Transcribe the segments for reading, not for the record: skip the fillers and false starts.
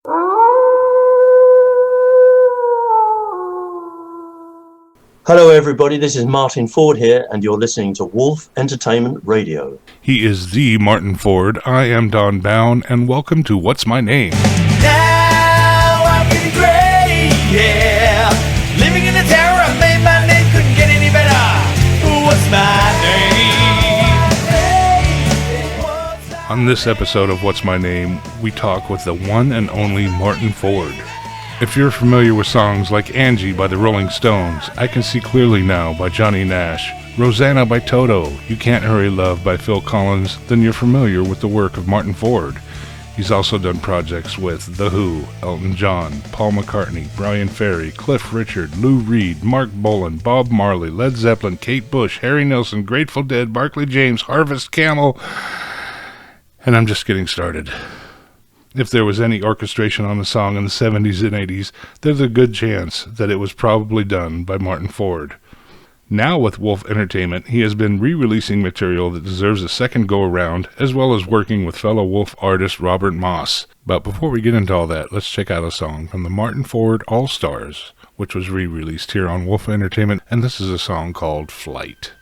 Hello everybody, this is Martyn Ford here, and you're listening to Wolf Entertainment Radio. He is the Martyn Ford. I am Don Bown, and welcome to What's My Name? Now I'm getting gray, yeah. Living in the terror, I made my name, couldn't get any better. What's my name? On this episode of What's My Name, we talk with the one and only Martyn Ford. If you're familiar with songs like Angie by the Rolling Stones, I Can See Clearly Now by Johnny Nash, Rosanna by Toto, You Can't Hurry Love by Phil Collins, then you're familiar with the work of Martyn Ford. He's also done projects with The Who, Elton John, Paul McCartney, Brian Ferry, Cliff Richard, Lou Reed, Mark Bolan, Bob Marley, Led Zeppelin, Kate Bush, Harry Nilsson, Grateful Dead, Barclay James, Harvest Camel, and I'm just getting started. If there was any orchestration on a song in the 70s and 80s, there's a good chance that it was probably done by Martyn Ford. Now with Wolf Entertainment, he has been re-releasing material that deserves a second go-around, as well as working with fellow Wolf artist Robert Moss. But before we get into all that, let's check out a song from the Martyn Ford All-Stars, which was re-released here on Wolf Entertainment, and this is a song called Flight.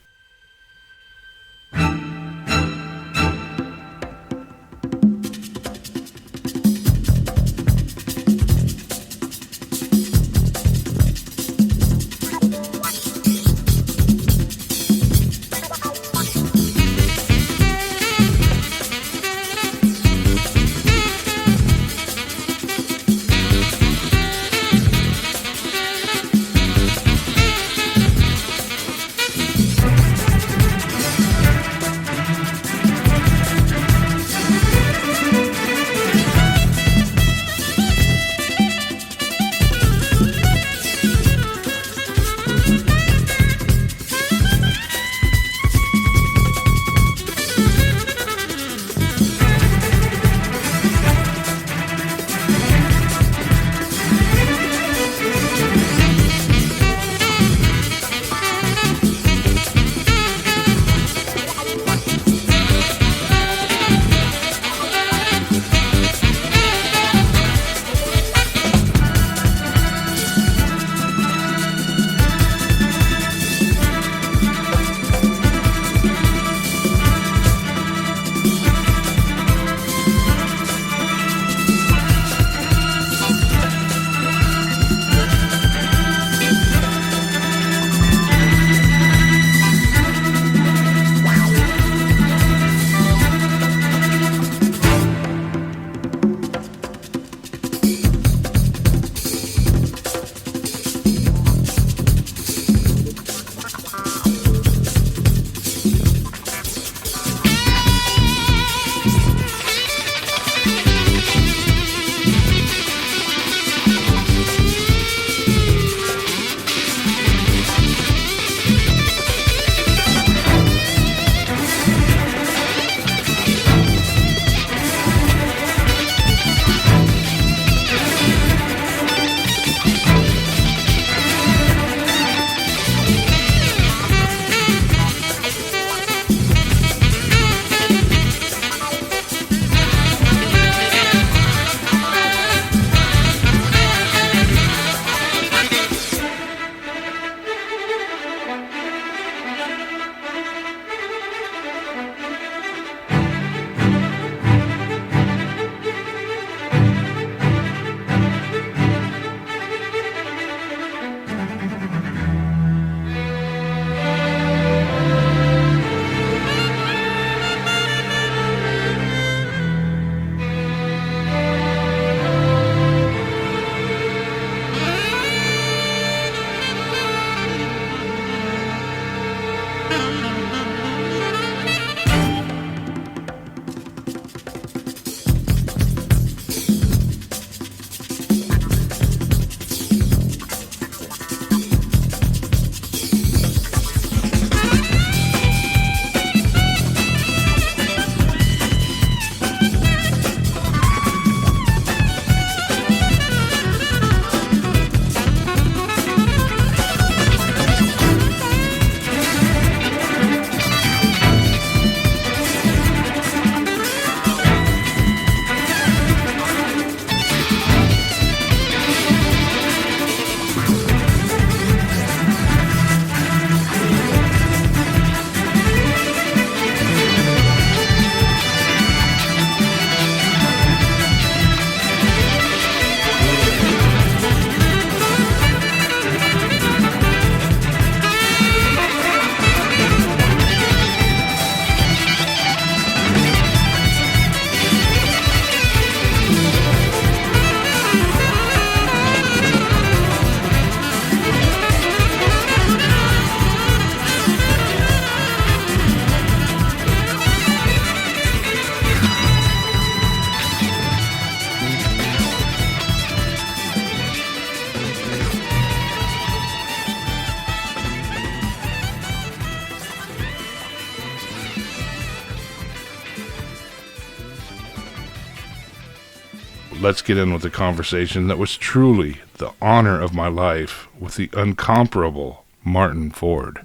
let's get in with the conversation that was truly the honor of my life with the incomparable Martyn Ford.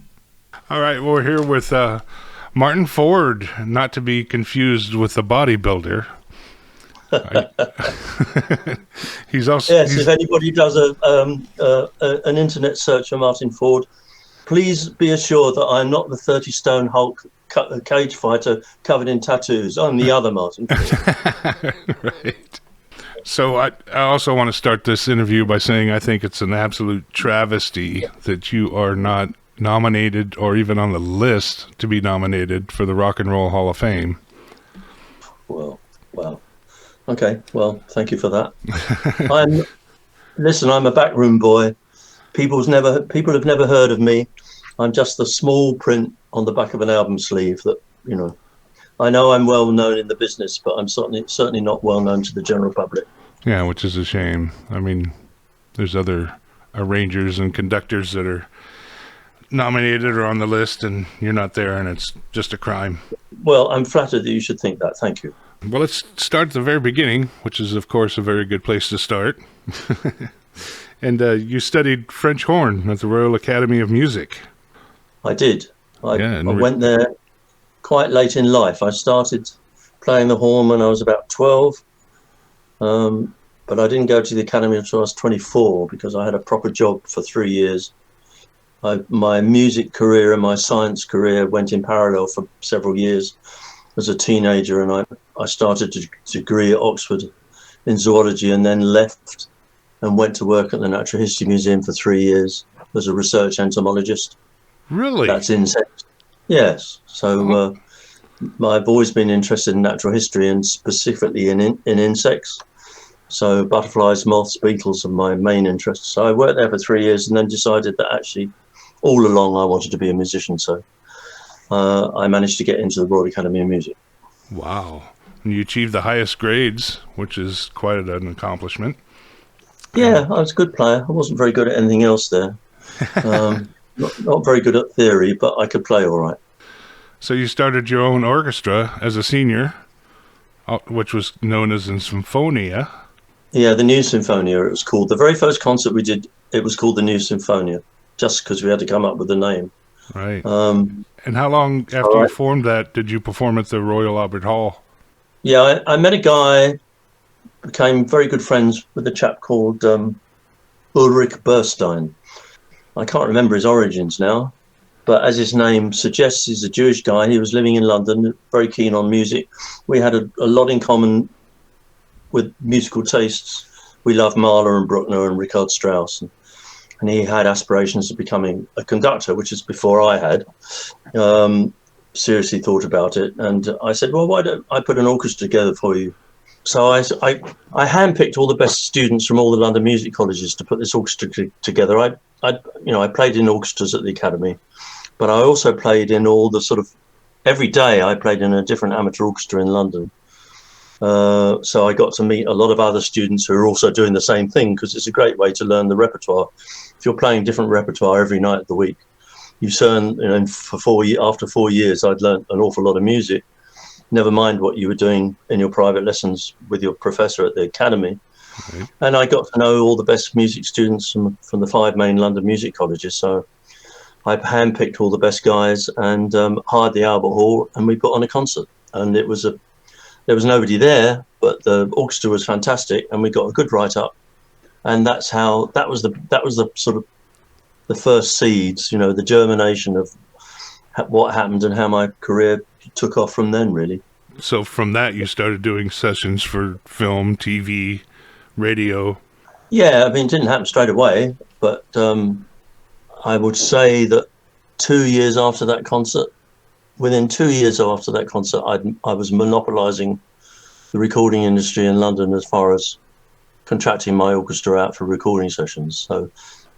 All right, well, we're here with Martyn Ford, not to be confused with the bodybuilder. He's also If anybody does an internet search for Martyn Ford, please be assured that I'm not the 30-stone Hulk cage fighter covered in tattoos. I'm the other Martyn Ford. Right. So I also want to start this interview by saying I think it's an absolute travesty that you are not nominated or even on the list to be nominated for the Rock and Roll Hall of Fame. Well. Okay, well, thank you for that. I'm a backroom boy. People have never heard of me. I'm just the small print on the back of an album sleeve that, I know I'm well known in the business, but I'm certainly not well known to the general public. Yeah, which is a shame. I mean, there's other arrangers and conductors that are nominated or on the list, and you're not there, and it's just a crime. Well, I'm flattered that you should think that. Thank you. Well, let's start at the very beginning, which is, of course, a very good place to start. And you studied French horn at the Royal Academy of Music. I did. I went there quite late in life. I started playing the horn when I was about 12, but I didn't go to the academy until I was 24 because I had a proper job for 3 years. My music career and my science career went in parallel for several years as a teenager, and I started a degree at Oxford in zoology and then left and went to work at the Natural History Museum for 3 years as a research entomologist. Really? That's insects. Yes. So I've always been interested in natural history and specifically in insects. So butterflies, moths, beetles are my main interests. So I worked there for 3 years and then decided that actually all along I wanted to be a musician. So I managed to get into the Royal Academy of Music. Wow. And you achieved the highest grades, which is quite an accomplishment. Yeah, I was a good player. I wasn't very good at anything else there. Not very good at theory, but I could play all right. So you started your own orchestra as a senior, which was known as in Symphonia. Yeah, the New Symphonia, it was called. The very first concert we did, it was called the New Symphonia, just because we had to come up with the name. Right. And how long after you formed that did you perform at the Royal Albert Hall? Yeah, I met a guy, became very good friends with a chap called Ulrich Burstein. I can't remember his origins now, but as his name suggests, he's a Jewish guy. He was living in London, very keen on music. We had a lot in common with musical tastes. We loved Mahler and Bruckner and Richard Strauss. And he had aspirations of becoming a conductor, which is before I had. Seriously thought about it. And I said, well, why don't I put an orchestra together for you? So I handpicked all the best students from all the London music colleges to put this orchestra together. I played in orchestras at the academy, but I also played in all the every day I played in a different amateur orchestra in London. So I got to meet a lot of other students who are also doing the same thing, because it's a great way to learn the repertoire. If you're playing different repertoire every night of the week, you learn, after 4 years, I'd learned an awful lot of music. Never mind what you were doing in your private lessons with your professor at the academy. Okay. And I got to know all the best music students from the 5 main London music colleges. So I handpicked all the best guys and hired the Albert Hall, and we put on a concert. And there was nobody there, but the orchestra was fantastic, and we got a good write-up. And that was the sort of the first seeds, the germination of what happened and how my career took off from then, really. So from that, you started doing sessions for film, TV, radio. Yeah, it didn't happen straight away, but I would say that 2 years after that concert, within 2 years after that concert, I was monopolising the recording industry in London as far as contracting my orchestra out for recording sessions. So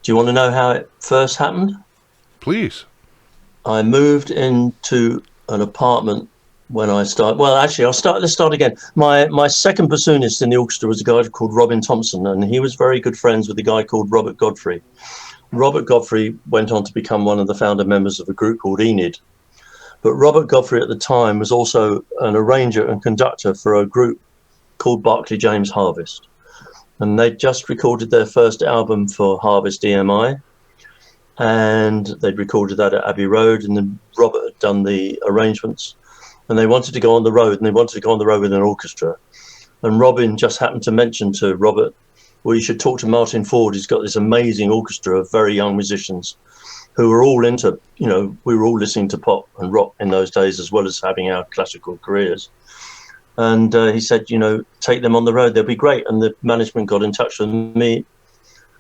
do you want to know how it first happened? Please. I moved into an apartment when I started. Well, actually, let's start again. My second bassoonist in the orchestra was a guy called Robin Thompson, and he was very good friends with a guy called Robert Godfrey. Robert Godfrey went on to become one of the founder members of a group called Enid. But Robert Godfrey at the time was also an arranger and conductor for a group called Barclay James Harvest. And they'd just recorded their first album for Harvest EMI. And they'd recorded that at Abbey Road. And then Robert had done the arrangements. And they wanted to go on the road. And they wanted to go on the road with an orchestra. And Robin just happened to mention to Robert, well, you should talk to Martyn Ford. He's got this amazing orchestra of very young musicians who were all into, you know, we were all listening to pop and rock in those days, as well as having our classical careers. And he said, you know, take them on the road. They'll be great. And the management got in touch with me.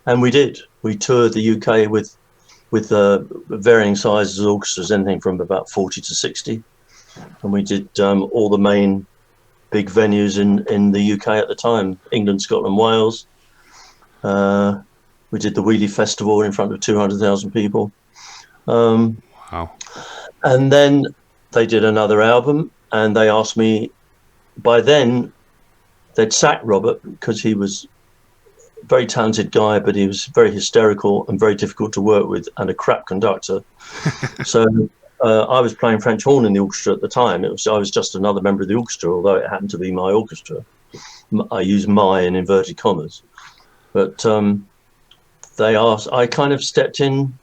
And we did. We toured the UK with varying sizes of orchestras, anything from about 40 to 60. And we did all the main big venues in the UK at the time, England, Scotland, Wales. We did the Wheelie Festival in front of 200,000 people. Wow. And then they did another album, and they asked me, by then they'd sacked Robert because he was a very talented guy, but he was very hysterical and very difficult to work with and a crap conductor. So I was playing French horn in the orchestra at the time. I was just another member of the orchestra, although it happened to be my orchestra. I use my in inverted commas. But they asked, I kind of stepped in.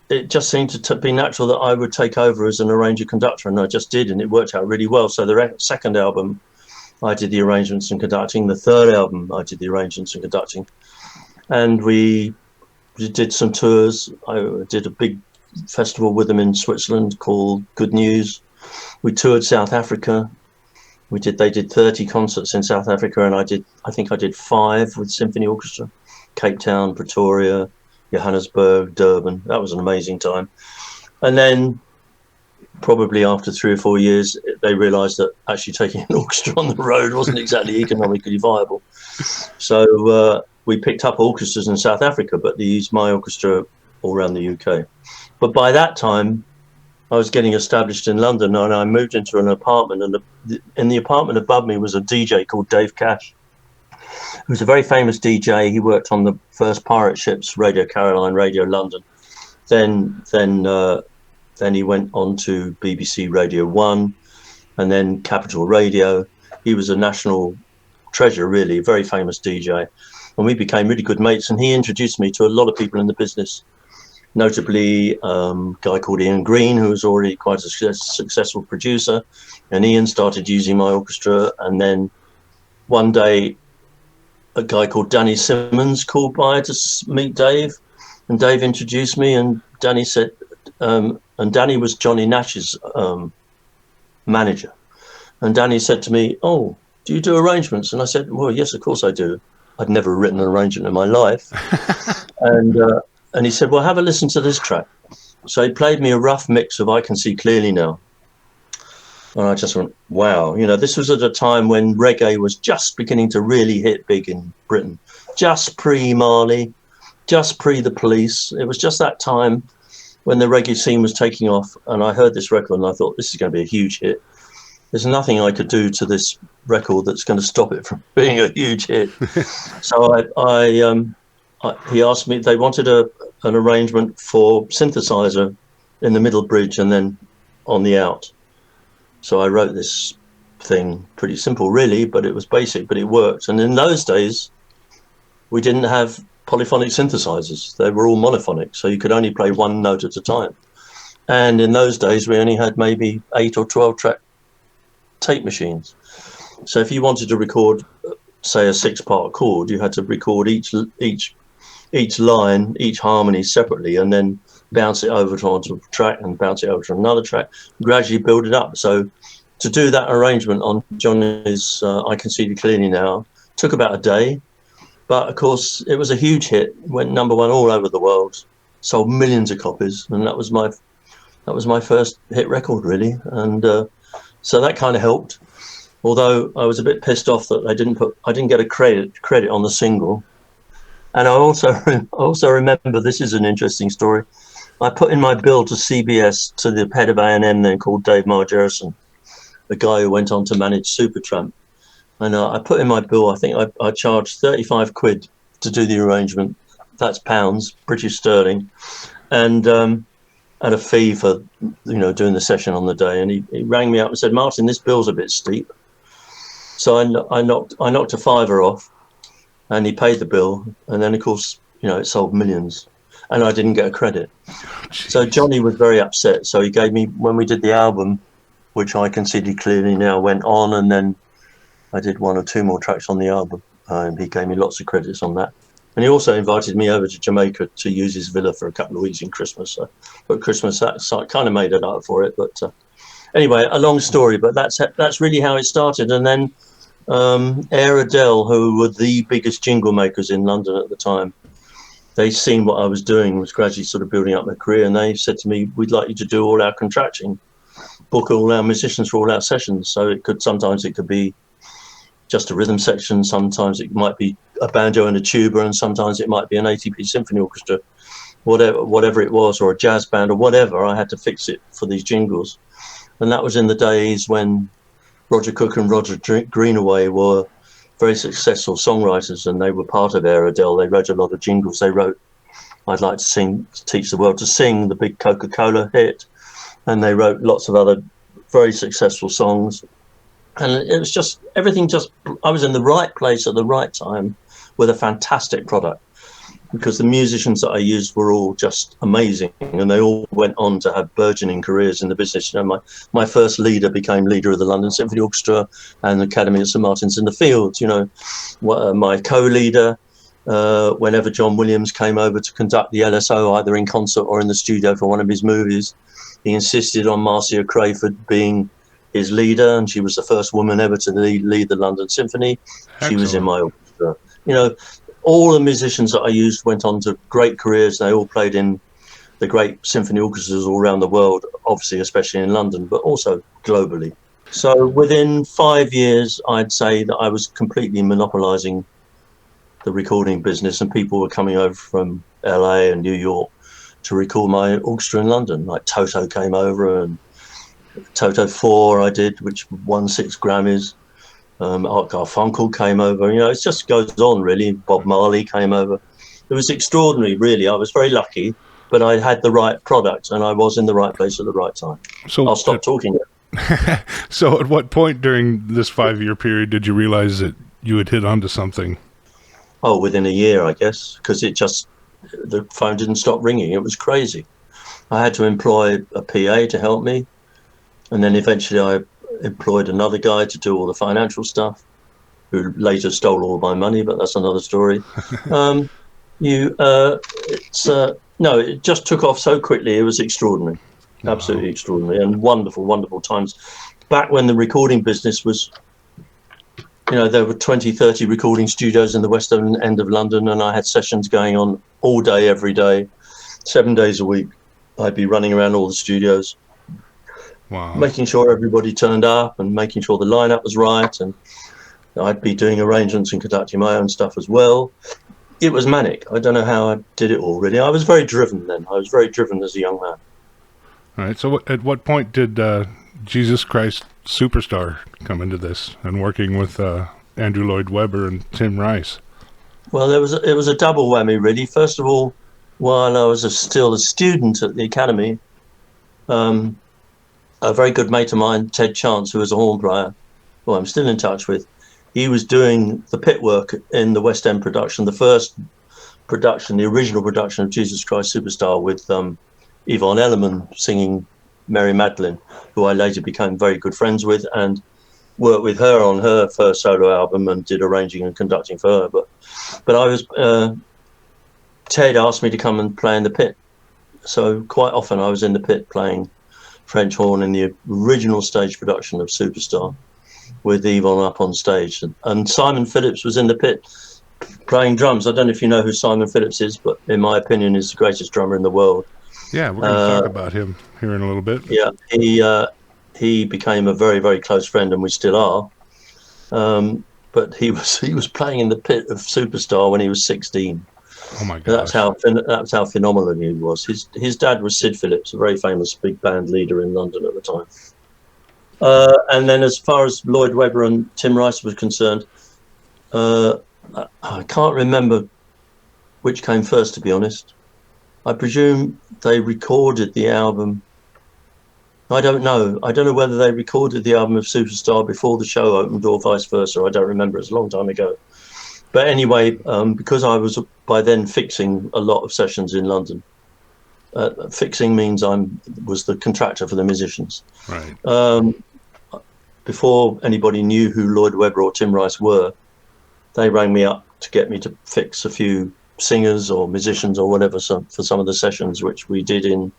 It just seemed to be natural that I would take over as an arranger conductor, and I just did, and it worked out really well. So the second album, I did the arrangements and conducting. The third album, I did the arrangements and conducting. And we did some tours. I did a big festival with them in Switzerland called Good News. We toured South Africa. They did 30 concerts in South Africa, and I think I did 5 with symphony orchestra. Cape Town, Pretoria, Johannesburg, Durban. That was an amazing time. And then probably after 3 or 4 years, they realized that actually taking an orchestra on the road wasn't exactly economically viable. So we picked up orchestras in South Africa, but they used my orchestra all around the UK. But by that time, I was getting established in London, and I moved into an apartment, and in the apartment above me was a DJ called Dave Cash, who's a very famous DJ. He worked on the first pirate ships, Radio Caroline, Radio London. Then he went on to BBC Radio 1, and then Capital Radio. He was a national treasure, really, a very famous DJ. And we became really good mates, and he introduced me to a lot of people in the business, notably a guy called Ian Green, who was already quite a successful producer. And Ian started using my orchestra. And then one day, a guy called Danny Simmons called by to meet Dave. And Dave introduced me, and Danny said, and Danny was Johnny Nash's manager. And Danny said to me, oh, do you do arrangements? And I said, well, yes, of course I do. I'd never written an arrangement in my life. And he said, well, have a listen to this track. So he played me a rough mix of I Can See Clearly Now. And I just went, wow. You know, this was at a time when reggae was just beginning to really hit big in Britain. Just pre-Marley, just pre-The Police. It was just that time when the reggae scene was taking off. And I heard this record and I thought, this is going to be a huge hit. There's nothing I could do to this record that's going to stop it from being a huge hit. So he asked me, they wanted an arrangement for synthesizer in the middle bridge and then on the out. So I wrote this thing, pretty simple really, but it was basic, but it worked. And in those days, we didn't have polyphonic synthesizers. They were all monophonic, so you could only play one note at a time. And in those days, we only had maybe 8 or 12 track tape machines. So if you wanted to record, say, a 6-part chord, you had to record each line, each harmony separately, and then bounce it over onto a track and bounce it over to another track, gradually build it up. So to do that arrangement on Johnny's I Can See You Clearly Now took about a day. But of course, it was a huge hit, went number 1 all over the world, sold millions of copies, and that was my first hit record, really. And so that kind of helped. Although I was a bit pissed off that I didn't get a credit on the single. And I also remember, this is an interesting story. I put in my bill to CBS, to the head of A&M then, called Dave Margerison, the guy who went on to manage Supertramp. And I put in my bill, I think I charged 35 quid to do the arrangement. That's pounds, British sterling. And a fee for, doing the session on the day. And he rang me up and said, Martyn, this bill's a bit steep. So I knocked a fiver off, and he paid the bill, and then of course, you know, it sold millions, and I didn't get a credit. So Johnny was very upset. So he gave me, when we did the album, which I can see clearly now went on, and then I did 1 or 2 more tracks on the album. He gave me lots of credits on that. And he also invited me over to Jamaica to use his villa for a couple of weeks in Christmas. So, but Christmas, so I kind of made it up for it. But anyway, a long story, but that's really how it started. And then Airedale, who were the biggest jingle makers in London at the time, they seen what I was doing, was gradually sort of building up my career, and they said to me, "We'd like you to do all our contracting, book all our musicians for all our sessions." So sometimes it could be just a rhythm section, sometimes it might be a banjo and a tuba, and sometimes it might be an ATP symphony orchestra, whatever it was, or a jazz band or whatever. I had to fix it for these jingles. And that was in the days when Roger Cook and Roger Greenaway were very successful songwriters, and they were part of Airedale. They wrote a lot of jingles. They wrote "I'd Like to Teach the World to Sing," the big Coca-Cola hit, and they wrote lots of other very successful songs. And it was just, everything just, I was in the right place at the right time with a fantastic product, because the musicians that I used were all just amazing, and they all went on to have burgeoning careers in the business. You know, my first leader became leader of the London Symphony Orchestra and the Academy of St Martin's in the Fields. You know, my co-leader, whenever John Williams came over to conduct the LSO, either in concert or in the studio for one of his movies, he insisted on Marcia Crayford being his leader, and she was the first woman ever to lead the London Symphony. Excellent. She was in my orchestra. You know, all the musicians that I used went on to great careers. They all played in the great symphony orchestras all around the world, obviously, especially in London, but also globally. So within 5 years, I'd say that I was completely monopolizing the recording business, and people were coming over from LA and New York to record my orchestra in London. Like Toto came over, and Toto 4 I did, which won 6 Grammys. Art Garfunkel came over. You know, it just goes on, really. Bob Marley came over. It was extraordinary, really. I was very lucky, but I had the right product, and I was in the right place at the right time. So I'll stop talking. So at what point during this 5-year period did you realize that you had hit onto something? Oh, within a year, I guess, because the phone didn't stop ringing. It was crazy. I had to employ a PA to help me. And then eventually I employed another guy to do all the financial stuff, who later stole all my money, but that's another story. It just took off so quickly. It was extraordinary, absolutely extraordinary, and wonderful, wonderful times. Back when the recording business was, you know, there were 20, 30 recording studios in the western end of London, and I had sessions going on all day, every day, 7 days a week. I'd be running around all the studios. Wow. Making sure everybody turned up and making sure the lineup was right, and I'd be doing arrangements and conducting my own stuff as well. It was manic. I don't know how I did it all, really. I was very driven then. I was very driven as a young man. All right. So at what point did Jesus Christ Superstar come into this, and working with Andrew Lloyd Webber and Tim Rice? Well, it was a double whammy, really. First of all, while I was still a student at the Academy, a very good mate of mine, Ted Chance, who was a horn player, who I'm still in touch with, he was doing the pit work in the West End production, the first production, the original production of Jesus Christ Superstar, with Yvonne Elliman singing Mary Magdalene, who I later became very good friends with, and worked with her on her first solo album and did arranging and conducting for her. But I was Ted asked me to come and play in the pit, so quite often I was in the pit playing French horn in the original stage production of Superstar, with Yvonne up on stage, and Simon Phillips was in the pit playing drums. I don't know if you know who Simon Phillips is, but in my opinion, he's the greatest drummer in the world. Yeah, we're going to talk about him here in a little bit. Yeah, he became a very, very close friend, and we still are. But he was playing in the pit of Superstar when he was 16. Oh my gosh! That's how phenomenal he was. His dad was Sid Phillips, a very famous big band leader in London at the time. And then, as far as Lloyd Webber and Tim Rice was concerned, I can't remember which came first, to be honest. I presume they recorded the album I don't know. I don't know whether they recorded the album of Superstar before the show opened or vice versa. I don't remember. It's a long time ago. But anyway, because I was by then fixing a lot of sessions in London. Fixing means was the contractor for the musicians. Right. Before anybody knew who Lloyd Webber or Tim Rice were, they rang me up to get me to fix a few singers or musicians or whatever for some of the sessions, which we did in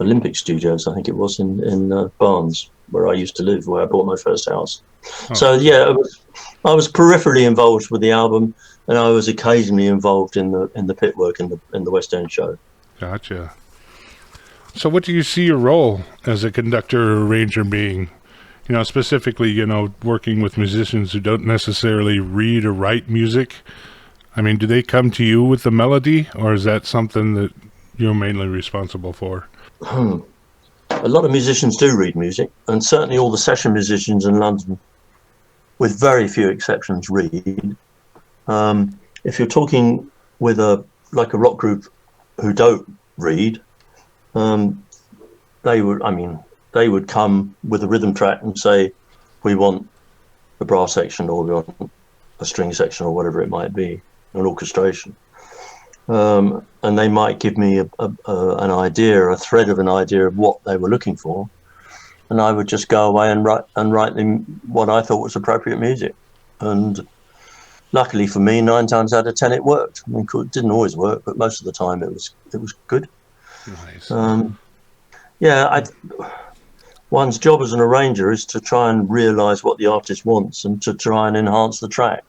Olympic Studios, I think it was in Barnes, where I used to live, where I bought my first house. Oh. So yeah, I was peripherally involved with the album, and I was occasionally involved in the pit work in the West End show. Gotcha. So what do you see your role as a conductor or arranger being? You know, specifically, you know, working with musicians who don't necessarily read or write music. I mean, do they come to you with the melody, or is that something that you're mainly responsible for? A lot of musicians do read music, and certainly all the session musicians in London, with very few exceptions, read. If you're talking with a rock group who don't read, they would come with a rhythm track and say, we want a brass section, or we want a string section, or whatever it might be, an orchestration. And they might give me an idea, a thread of an idea of what they were looking for, and I would just go away and write them what I thought was appropriate music. And luckily for me, 9 times out of 10 it worked. I mean, it didn't always work, but most of the time it was good. Nice. One's job as an arranger is to try and realise what the artist wants and to try and enhance the track.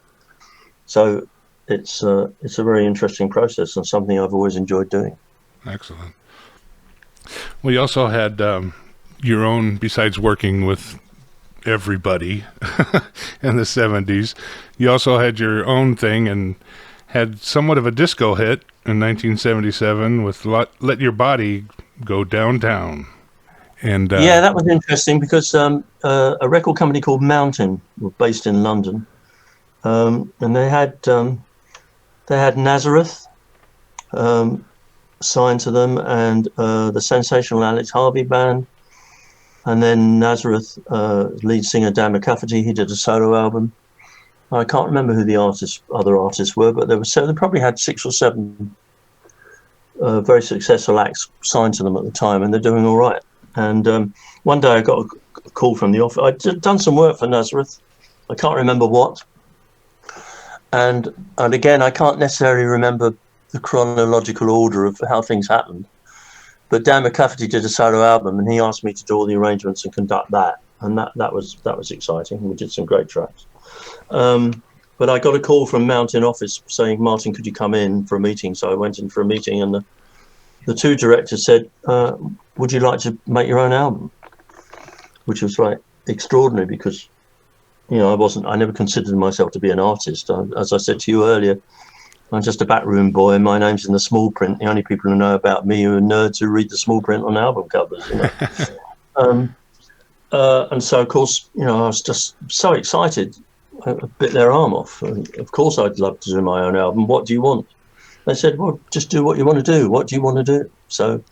So it's a very interesting process and something I've always enjoyed doing. Excellent. Well, you also had your own, besides working with everybody in the 70s, you also had your own thing and had somewhat of a disco hit in 1977 with Let Your Body Go Downtown. And yeah, that was interesting because a record company called Mountain were based in London, and they had Nazareth signed to them, and the sensational Alex Harvey Band, and then Nazareth lead singer Dan McCafferty, he did a solo album. I can't remember who the other artists were, but they probably had 6 or 7 very successful acts signed to them at the time, and they're doing all right. And one day I got a call from the office. I'd done some work for Nazareth. I can't remember what. And again, I can't necessarily remember the chronological order of how things happened. But Dan McCafferty did a solo album, and he asked me to do all the arrangements and conduct that. And that was exciting. We did some great tracks. But I got a call from Mountain office saying, Martyn, could you come in for a meeting? So I went in for a meeting, and the 2 directors said, would you like to make your own album? Which was like extraordinary because, you know, I never considered myself to be an artist. As I said to you earlier, I'm just a backroom boy, and my name's in the small print. The only people who know about me are nerds who read the small print on album covers, you know. And so, of course, you know, I was just so excited. I bit their arm off. Of course, I'd love to do my own album. What do you want? They said, well, just do what you want to do. What do you want to do? So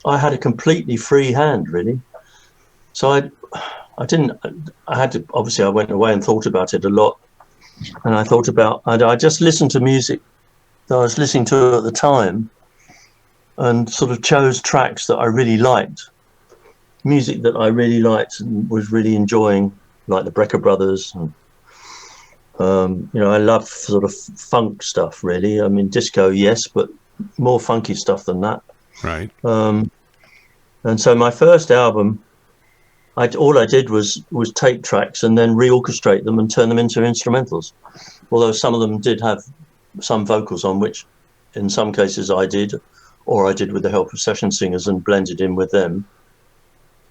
I had a completely free hand, really. So obviously I went away and thought about it a lot. And I just listened to music that I was listening to at the time and sort of chose tracks that I really liked. Music that I really liked and was really enjoying, like the Brecker Brothers. And, you know, I love sort of funk stuff, really. I mean, disco, yes, but more funky stuff than that. Right. And so my first album, all I did was take tracks and then reorchestrate them and turn them into instrumentals. Although some of them did have some vocals on, which in some cases I did, or I did with the help of session singers and blended in with them.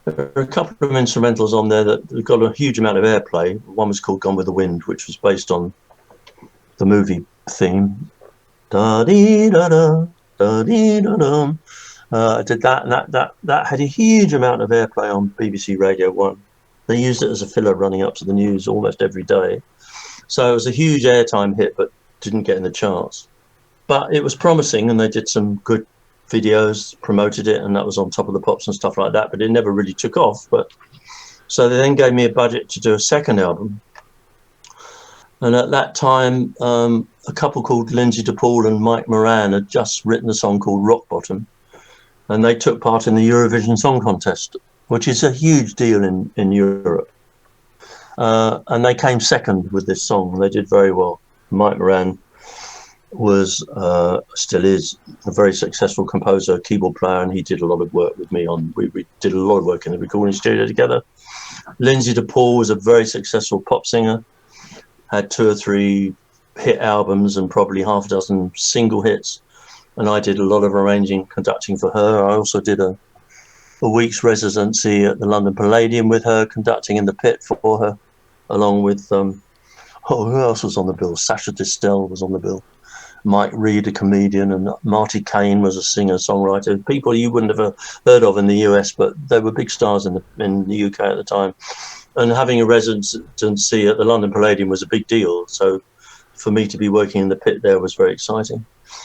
There are a couple of instrumentals on there that got a huge amount of airplay. One was called Gone with the Wind, which was based on the movie theme. Da-dee-da-da, da-dee-da-da. I did that, and that had a huge amount of airplay on BBC Radio 1. They used it as a filler running up to the news almost every day. So it was a huge airtime hit, but didn't get in the charts. But it was promising, and they did some good videos, promoted it, and that was on Top of the Pops and stuff like that. But it never really took off. But so they then gave me a budget to do a second album. And at that time, a couple called Lindsay DePaul and Mike Moran had just written a song called Rock Bottom, and they took part in the Eurovision Song Contest, which is a huge deal in Europe. And they came second with this song. They did very well. Mike Moran was, still is, a very successful composer, keyboard player, and he did a lot of work with me on. We did a lot of work in the recording studio together. Lindsay DePaul was a very successful pop singer, had 2 or 3 hit albums and probably half a dozen single hits. And I did a lot of arranging, conducting for her. I also did a week's residency at the London Palladium with her, conducting in the pit for her, along with, who else was on the bill? Sasha Distel was on the bill. Mike Reed, a comedian, and Marty Kane was a singer-songwriter. People you wouldn't have heard of in the US, but they were big stars in the UK at the time. And having a residency at the London Palladium was a big deal. So for me to be working in the pit there was very exciting.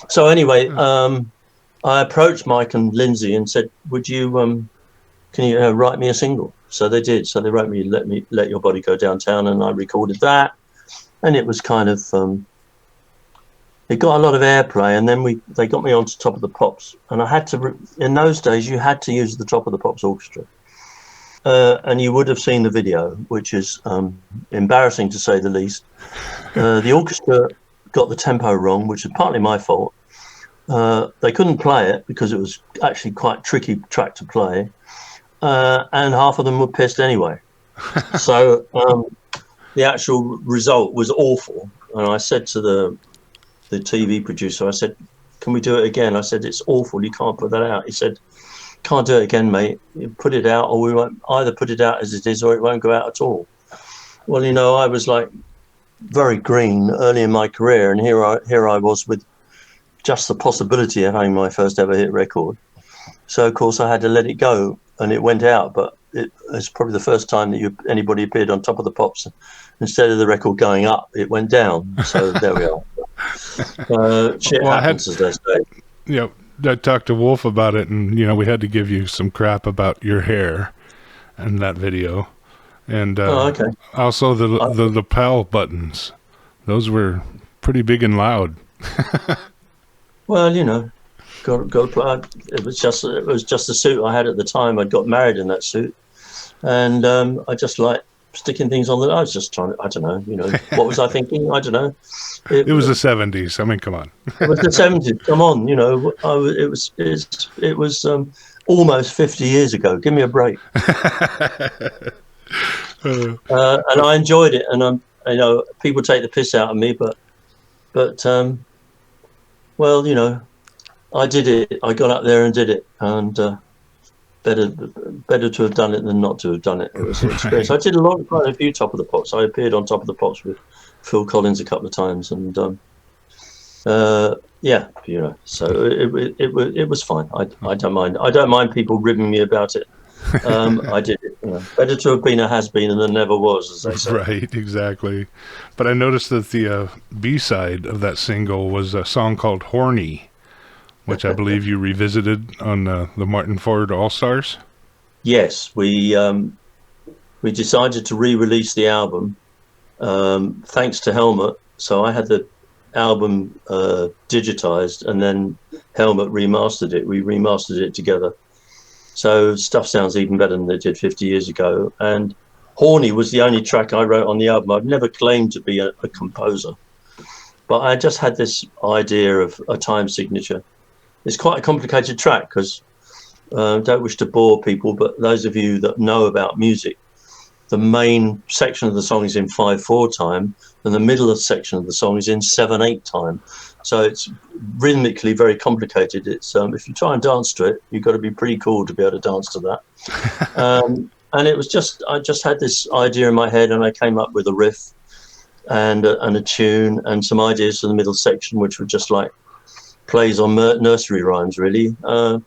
So anyway, I approached Mike and Lindsay and said, "Would you, can you write me a single?" So they did. So they wrote me "Let Your Body Go Downtown," and I recorded that. And it was kind of, it got a lot of airplay. And then they got me onto Top of the Pops. And I had to, in those days, you had to use the Top of the Pops orchestra. And you would have seen the video, which is embarrassing to say the least. The orchestra got the tempo wrong, which is partly my fault. They couldn't play it because it was actually quite a tricky track to play. And half of them were pissed anyway. So the actual result was awful. And I said to the TV producer, I said, "Can we do it again?" I said, "It's awful. You can't put that out." He said, "Can't do it again, mate. You put it out, or we won't either put it out as it is, or it won't go out at all." Well, you know, I was like very green early in my career, and here I was with just the possibility of having my first ever hit record. So of course I had to let it go, and it went out. But it's probably the first time that anybody appeared on Top of the Pops. Instead of the record going up, it went down. So there we are. Shit happens, as they say. Yeah. I talked to Wolf about it, and you know, we had to give you some crap about your hair and that video, and okay. Also the lapel buttons; those were pretty big and loud. Well, you know, it was just the suit I had at the time. I'd got married in that suit, and I just liked sticking things on. I was just trying to, I don't know, you know, what was I thinking? I don't know. It was the 70s. I mean, come on. It was the 70s. Come on, you know. It was almost 50 years ago. Give me a break. And I enjoyed it. And you know, people take the piss out of me, but well, you know, I did it. I got up there and did it, and better to have done it than not to have done it. It was an experience. I did quite a few Top of the Pops. I appeared on Top of the Pops with Phil Collins a couple of times, and yeah, you know, so it was fine. I don't mind. I don't mind people ribbing me about it. I did it. You know. Better to have been a has-been than never was, as they say. Right, exactly. But I noticed that the B-side of that single was a song called "Horny," which I believe you revisited on the Martyn Ford All-Stars. Yes, we decided to re-release the album thanks to Helmut. So I had the album digitized, and then Helmut remastered it. We remastered it together. So stuff sounds even better than it did 50 years ago. And "Horny" was the only track I wrote on the album. I've never claimed to be a composer, but I just had this idea of a time signature. It's quite a complicated track because don't wish to bore people, but those of you that know about music, the main section of the song is in 5/4 time, and the middle of the section of the song is in 7/8 time. So it's rhythmically very complicated. It's if you try and dance to it, you've got to be pretty cool to be able to dance to that. And it was I just had this idea in my head, and I came up with a riff and a tune and some ideas for the middle section, which were just like plays on nursery rhymes, really. And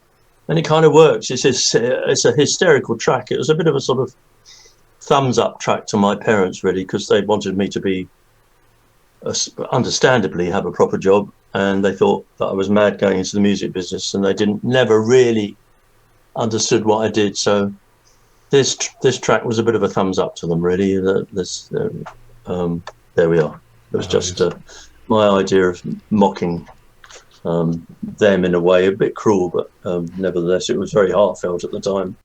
it kind of works. It's a hysterical track. It was a bit of a sort of thumbs up track to my parents, really, because they wanted me to be understandably have a proper job and they thought that I was mad going into the music business, and they never really understood what I did. So this track was a bit of a thumbs up to them, really. There we are. It was just my idea of mocking them in a way, a bit cruel, but nevertheless, it was very heartfelt at the time.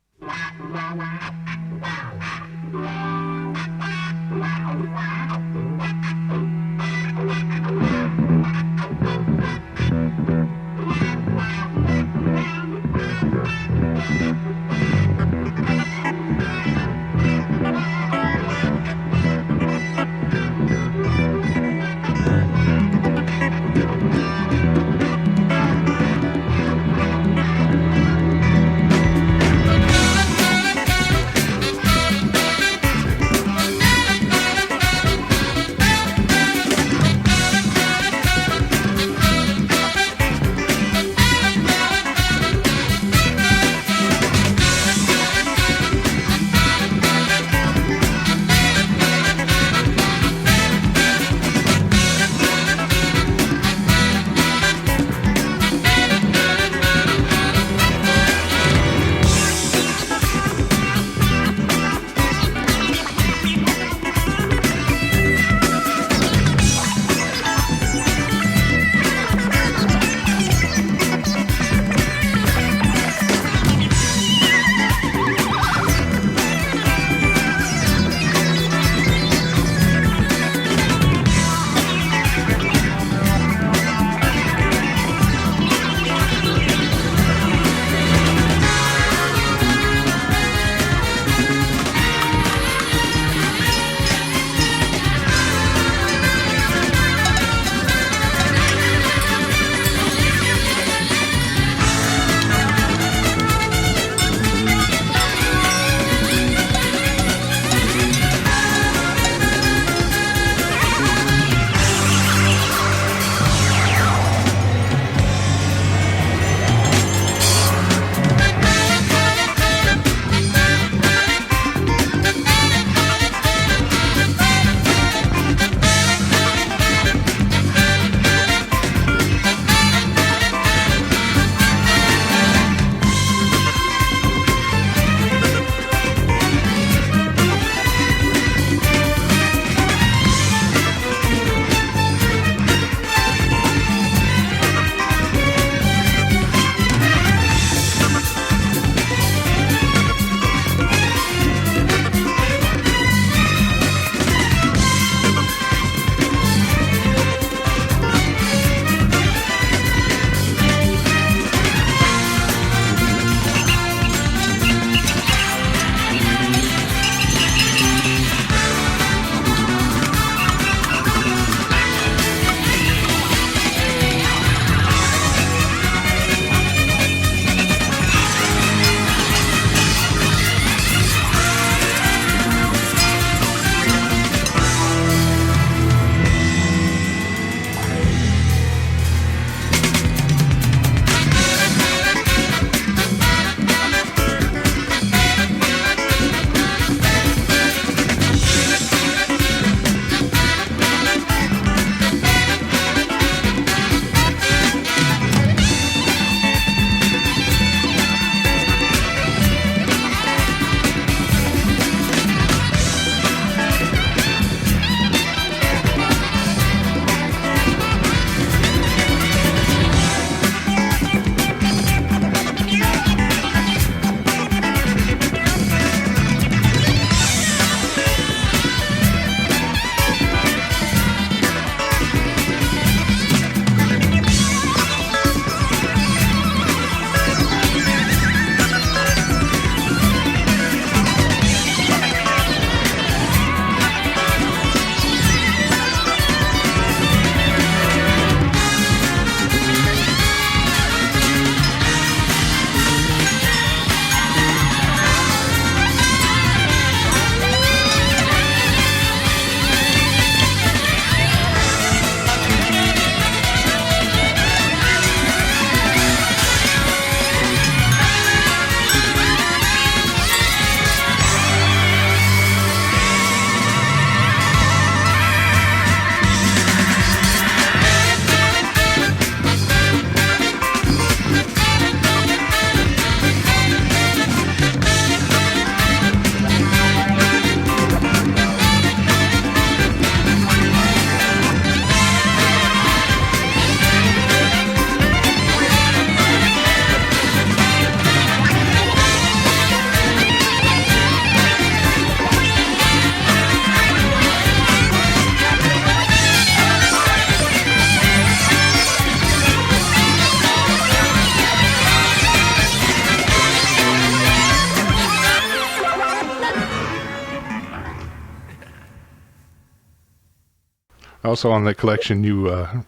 Also on that collection, you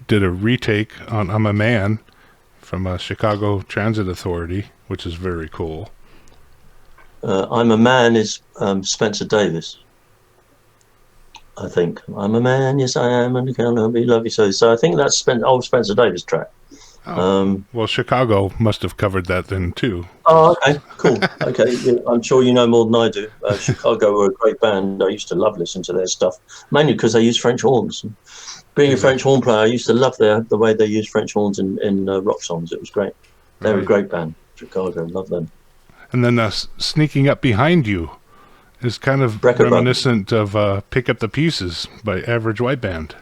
did a retake on "I'm a Man" from Chicago Transit Authority, which is very cool. "I'm a Man" is Spencer Davis. I think "I'm a man, yes I am, and can be love you so." So I think that's old Spencer Davis track. Well, Chicago must have covered that then too. Oh, okay, cool. Okay, yeah, I'm sure you know more than I do. Chicago were a great band. I used to love listening to their stuff, mainly because they use French horns. Being a French horn player, I used to love the way they used French horns in rock songs. It was great. They were a great band, Chicago. Love them. And then Sneaking Up Behind You is kind of Brecker reminiscent of Pick Up the Pieces by Average White Band.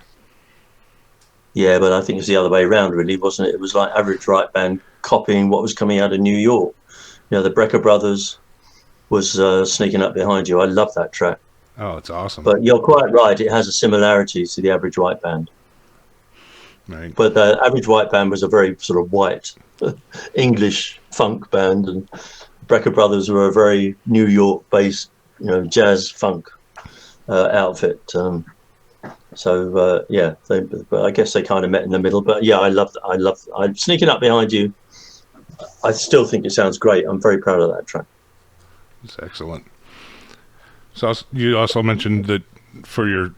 Yeah, but I think it's the other way around, really, wasn't it? It was like Average White Band copying what was coming out of New York. You know, the Brecker Brothers was Sneaking Up Behind You. I love that track. Oh, it's awesome. But you're quite right. It has a similarity to the Average White Band. Right. But the Average White Band was a very sort of white English funk band, and Brecker Brothers were a very New York-based, jazz funk outfit. Yeah, I guess they kind of met in the middle. But yeah, I love Sneaking Up Behind You. I still think it sounds great. I'm very proud of that track. It's excellent. So you also mentioned that for your,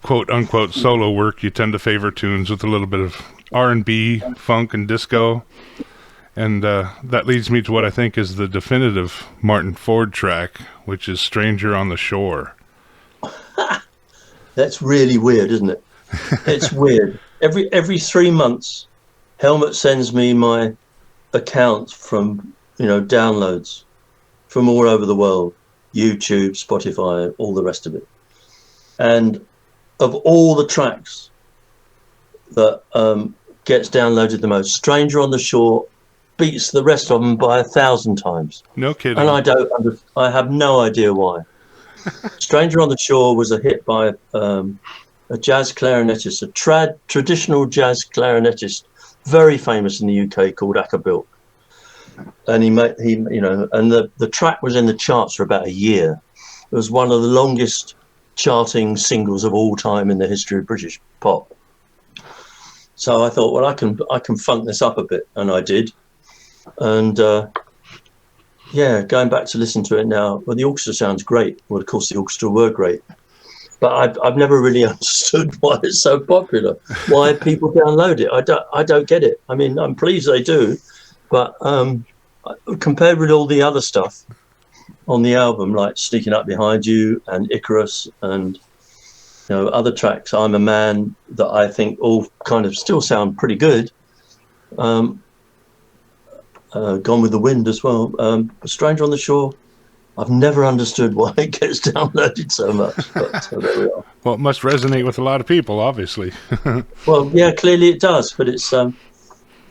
quote unquote solo work, you tend to favor tunes with a little bit of R&B, funk, and disco. And that leads me to what I think is the definitive Martyn Ford track, which is "Stranger on the Shore." That's really weird, isn't it? It's weird. Every 3 months, Helmut sends me my account from, downloads from all over the world, YouTube, Spotify, all the rest of it. And of all the tracks that gets downloaded the most, "Stranger on the Shore" beats the rest of them by 1,000 times. No kidding. And I have no idea why. "Stranger on the Shore" was a hit by a jazz clarinetist, a traditional jazz clarinetist, very famous in the UK, called Bilk. And and the track was in the charts for about a year. It was one of the longest charting singles of all time in the history of British pop. So I thought, well, I can funk this up a bit, and I did. And going back to listen to it now, well, the orchestra sounds great. Well, of course, the orchestra were great, but I've never really understood why it's so popular. Why people download it? I don't get it. I mean, I'm pleased they do, but compared with all the other stuff on the album, like "Sneaking Up Behind You" and "Icarus" and other tracks, "I'm a Man," that I think all kind of still sound pretty good. "Gone with the Wind" as well. "Stranger on the Shore," I've never understood why it gets downloaded so much, but there we are. Well, it must resonate with a lot of people, obviously. Well, yeah, clearly it does, but it's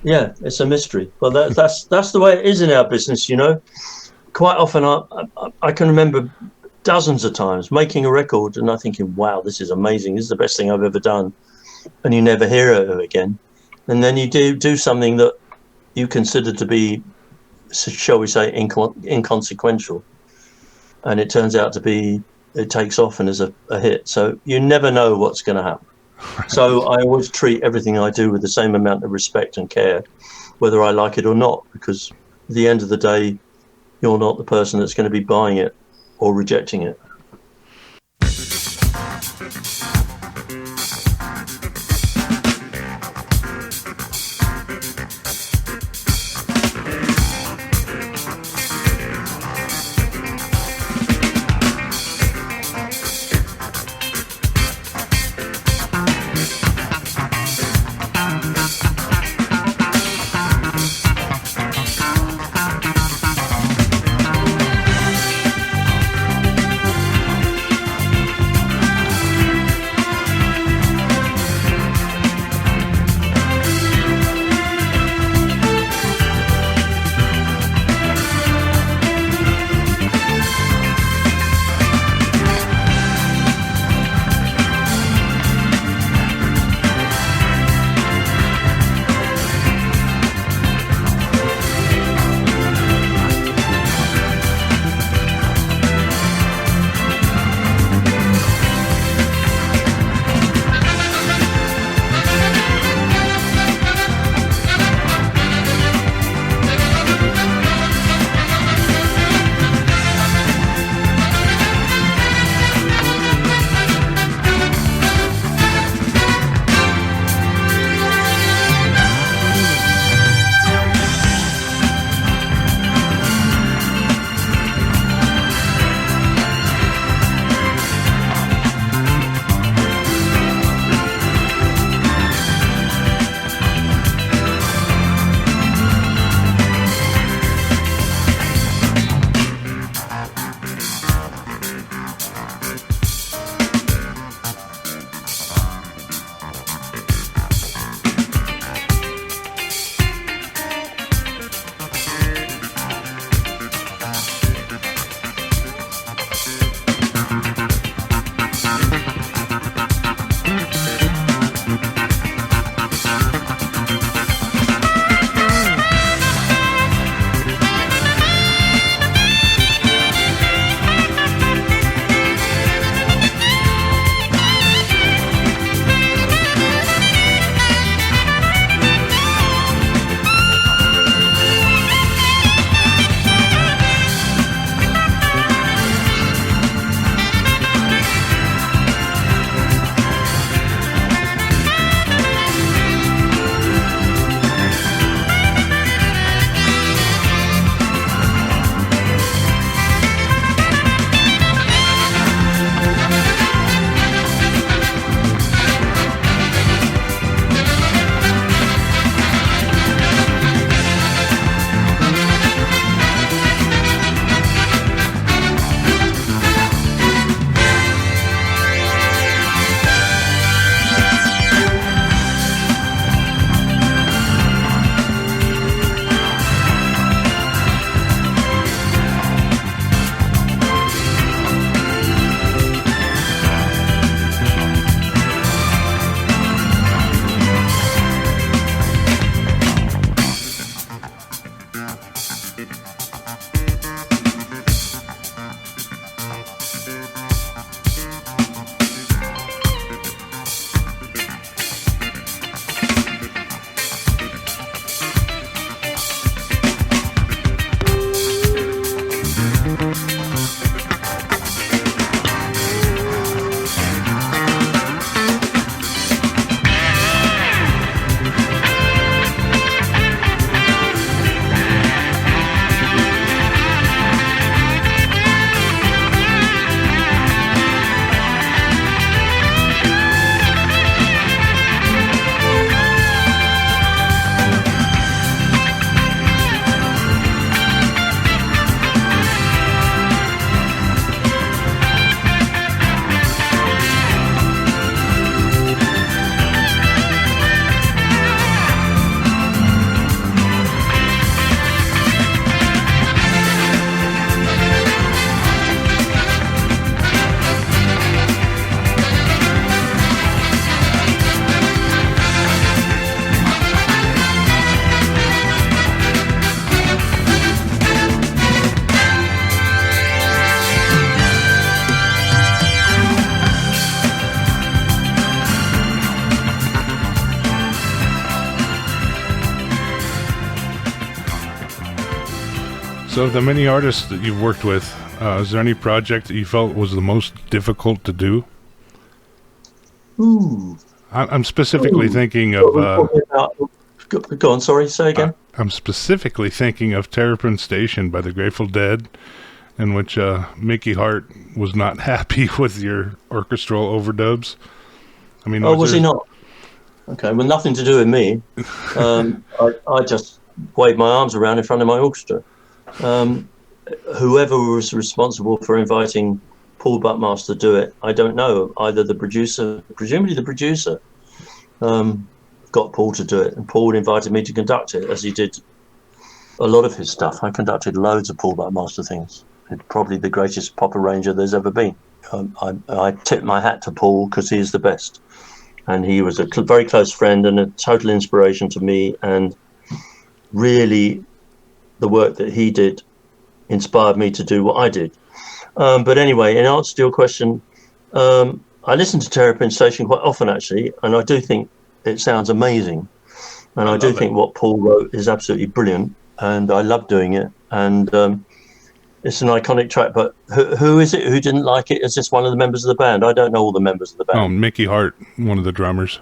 it's a mystery. Well, that's the way it is in our business, Quite often, I can remember dozens of times making a record and I'm thinking, wow, this is amazing. This is the best thing I've ever done, and you never hear of it again. And then you do something that you consider to be, shall we say, inconsequential, and it turns out to be, it takes off and is a hit. So you never know what's going to happen. So I always treat everything I do with the same amount of respect and care, whether I like it or not, because at the end of the day, you're not the person that's going to be buying it or rejecting it. So, of the many artists that you've worked with, is there any project that you felt was the most difficult to do? Ooh. I'm specifically thinking of... Go on, sorry, say again. I'm specifically thinking of Terrapin Station by the Grateful Dead, in which Mickey Hart was not happy with your orchestral overdubs. I mean, was he not? Okay, well, nothing to do with me. I just waved my arms around in front of my orchestra. Whoever was responsible for inviting Paul Buckmaster to do it, I don't know. Either the producer, presumably the producer, got Paul to do it, and Paul invited me to conduct it, as he did a lot of his stuff. I conducted loads of Paul Buckmaster things. It's probably the greatest pop arranger there's ever been. I tip my hat to Paul because he is the best, and he was a very close friend and a total inspiration to me, and really the work that he did inspired me to do what I did. But anyway, in answer to your question, I listen to Terrapin Station quite often, actually, and I do think it sounds amazing. And I do think what Paul wrote is absolutely brilliant, and I love doing it. And it's an iconic track, but who is it who didn't like it? Is this one of the members of the band? I don't know all the members of the band. Oh, Mickey Hart, one of the drummers.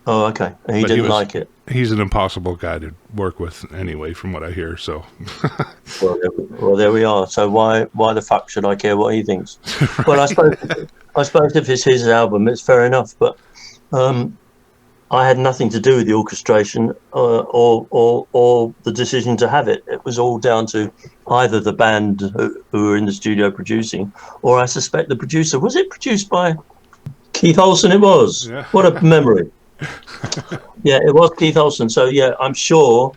Oh, okay. And he didn't like it. He's an impossible guy to work with anyway, from what I hear, so... well, there we are. So why the fuck should I care what he thinks? Right. Well, I suppose if it's his album, it's fair enough, but I had nothing to do with the orchestration or the decision to have it. It was all down to either the band who were in the studio producing, or I suspect the producer. Was it produced by Keith Olsen? It was. Yeah. What a memory. Yeah, it was Keith Olsen. So yeah, I'm sure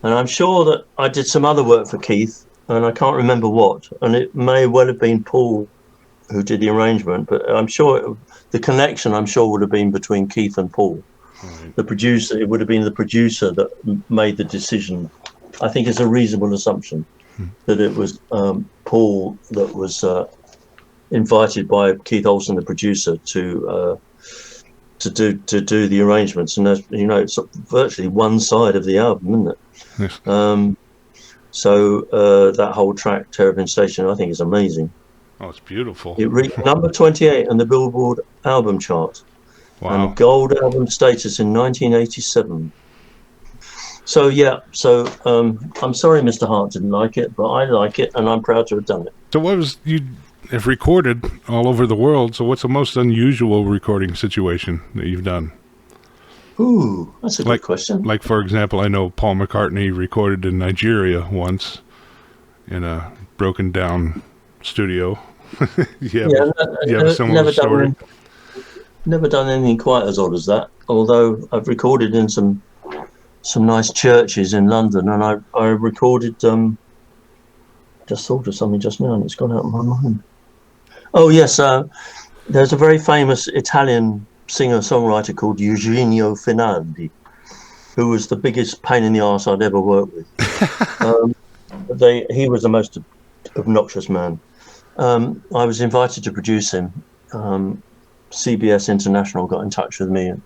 that I did some other work for Keith, and I can't remember what, and it may well have been Paul who did the arrangement, but I'm sure the connection would have been between Keith and Paul. Right. The producer, it would have been the producer that made the decision. I think it's a reasonable assumption that it was Paul that was invited by Keith Olsen, the producer, to do the arrangements, and you know, it's virtually one side of the album, isn't it? Yes. So that whole track, Terrapin Station, I think is amazing. Oh, it's beautiful. It reached number 28 on the Billboard album chart. Wow. And gold album status in 1987. So yeah, I'm sorry Mr. Hart didn't like it, but I like it, and I'm proud to have done it. So you have recorded all over the world, so what's the most unusual recording situation that you've done? Ooh, that's a good question. Like, for example, I know Paul McCartney recorded in Nigeria once in a broken down studio. You have a similar story? Never done anything quite as odd as that, although I've recorded in some nice churches in London, and I recorded, just thought of something just now and it's gone out of my mind. Oh yes, there's a very famous Italian singer-songwriter called Eugenio Finaldi, who was the biggest pain in the arse I'd ever worked with. He was the most obnoxious man. I was invited to produce him. CBS International got in touch with me, and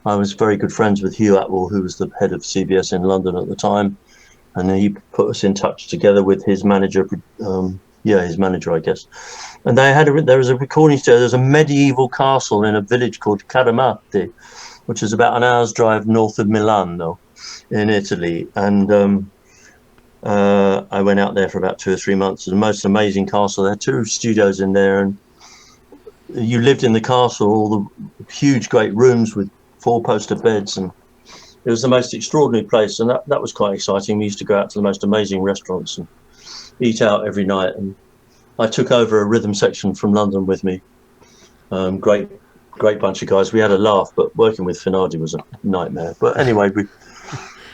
I was very good friends with Hugh Atwell, who was the head of CBS in London at the time, and he put us in touch together with his manager, his manager, I guess. And there was a recording studio. There's a medieval castle in a village called Caramate, which is about an hour's drive north of Milano in Italy. And I went out there for about 2 or 3 months. It's the most amazing castle. There are 2 studios in there, and you lived in the castle, all the huge, great rooms with 4-poster beds, and it was the most extraordinary place. And that was quite exciting. We used to go out to the most amazing restaurants and eat out every night. And I took over a rhythm section from London with me. Great bunch of guys. We had a laugh, but working with Finardi was a nightmare. But anyway,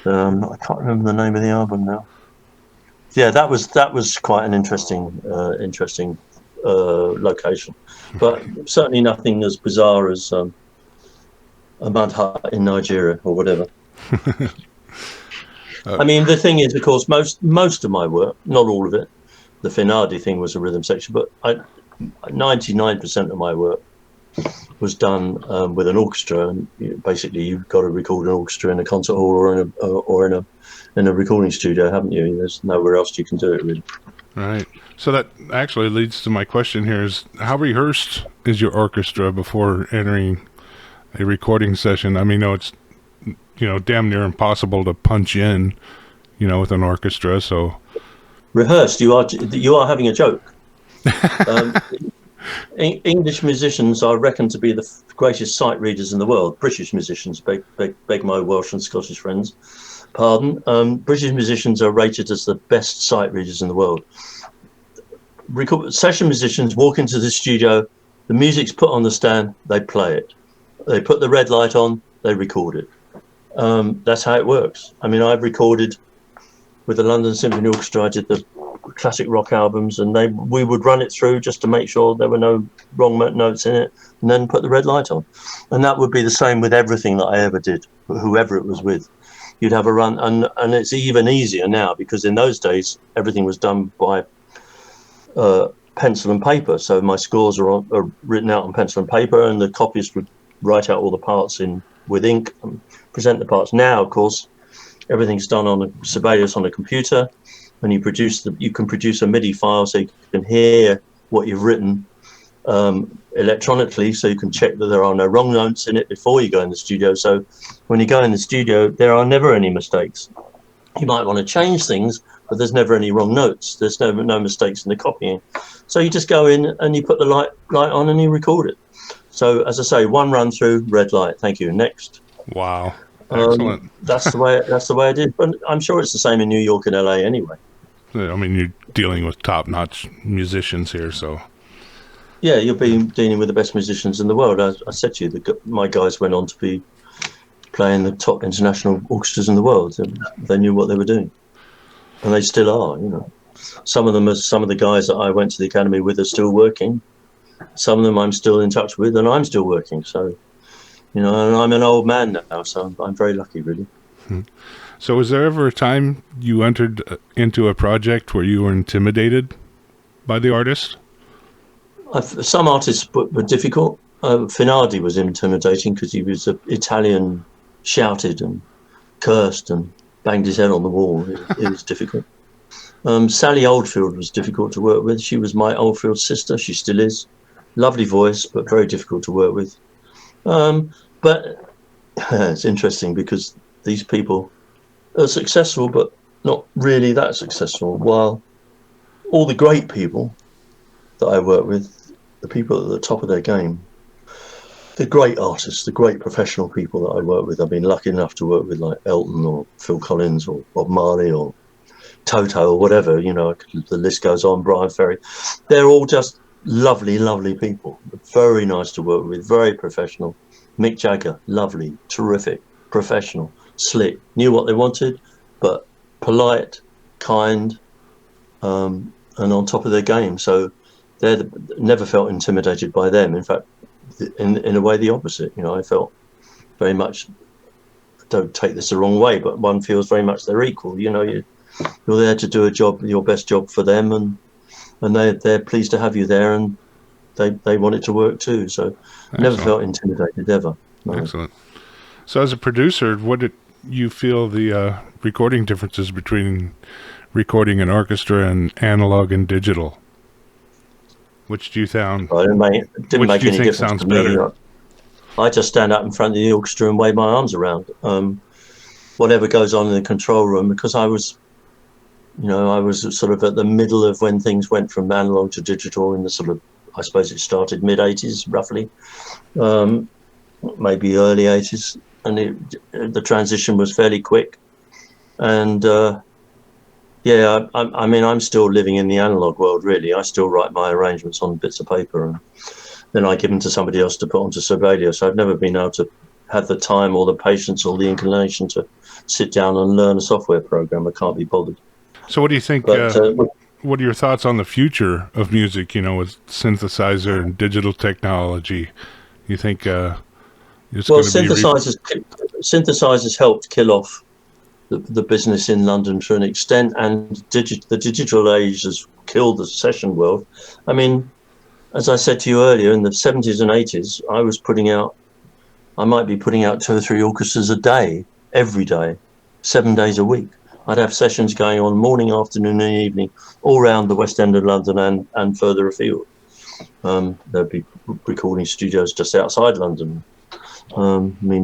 I can't remember the name of the album now. Yeah, that was quite an interesting location, but certainly nothing as bizarre as a mud hut in Nigeria or whatever. I mean, the thing is, of course, most of my work, not all of it, the Finardi thing was a rhythm section, but 99% of my work was done with an orchestra, and basically you've got to record an orchestra in a concert hall or in a recording studio, haven't you? There's nowhere else you can do it, really. Right. So that actually leads to my question here: is how rehearsed is your orchestra before entering a recording session? I mean, no, it's damn near impossible to punch in, with an orchestra. So Rehearsed, you are having a joke. English musicians are reckoned to be the greatest sight readers in the world. British musicians, beg my Welsh and Scottish friends pardon. British musicians are rated as the best sight readers in the world. Session musicians walk into the studio, the music's put on the stand, they play it. They put the red light on, they record it. That's how it works. I mean, I've recorded with the London Symphony Orchestra. I did the classic rock albums, and we would run it through just to make sure there were no wrong notes in it, and then put the red light on. And that would be the same with everything that I ever did, whoever it was with. You'd have a run, and it's even easier now, because in those days everything was done by pencil and paper. So my scores are written out on pencil and paper, and the copyist would write out all the parts with ink and present the parts. Now, of course, everything's done on a Sibelius on a computer, and you can produce a MIDI file so you can hear what you've written electronically, so you can check that there are no wrong notes in it before you go in the studio. So when you go in the studio, there are never any mistakes. You might want to change things, but there's never any wrong notes. There's no mistakes in the copying. So you just go in and you put the light on and you record it. So as I say, one run through, red light, thank you, next. Wow, excellent. That's the way I did. But I'm sure it's the same in New York and LA anyway. I mean, you're dealing with top-notch musicians here, so. Yeah, you'll be dealing with the best musicians in the world. I said to you, my guys went on to be playing the top international orchestras in the world. They knew what they were doing, and they still are. Some of the guys that I went to the academy with are still working. Some of them I'm still in touch with, and I'm still working. So, and I'm an old man now, so I'm very lucky, really. So was there ever a time you entered into a project where you were intimidated by the artist? Some artists were difficult. Finardi was intimidating because he was Italian, shouted and cursed and banged his head on the wall. It was difficult. Sally Oldfield was difficult to work with. She was my Oldfield sister. She still is. Lovely voice, but very difficult to work with. But it's interesting because these people are successful, but not really that successful. While all the great people that I work with, the people at the top of their game, the great artists, the great professional people that I work with, I've been lucky enough to work with, like Elton or Phil Collins or Bob Marley or Toto or whatever, the list goes on, Brian Ferry. They're all just lovely, lovely people. Very nice to work with, very professional. Mick Jagger, lovely, terrific, professional, slick, knew what they wanted, but polite, kind, and on top of their game. So never felt intimidated by them. In fact, in a way, the opposite. I felt very much, don't take this the wrong way, but one feels very much they're equal. You're there to do a job, your best job for them, and they're pleased to have you there, and they want it to work too. So never felt intimidated ever. No. Excellent. So as a producer, what did you feel the recording differences between recording an orchestra and analog and digital? Which do you found? Well, didn't make any difference sounds to me. better? I just stand up in front of the orchestra and wave my arms around. Whatever goes on in the control room, because I was sort of at the middle of when things went from analog to digital in the sort of, I suppose it started mid-80s roughly, maybe early 80s, and the transition was fairly quick. And I mean, I'm still living in the analog world, really. I still write my arrangements on bits of paper, and then I give them to somebody else to put onto Sibelius. I've never been able to have the time or the patience or the inclination to sit down and learn a software program. I can't be bothered. So what do you think, what are your thoughts on the future of music, with synthesizer and digital technology? You think synthesizers helped kill off the business in London to an extent, and the digital age has killed the session world. I mean, as I said to you earlier, in the 70s and 80s, I might be putting out 2 or 3 orchestras a day, every day, 7 days a week. I'd have sessions going on morning, afternoon, and evening, all around the West End of London and further afield. There'd be recording studios just outside London.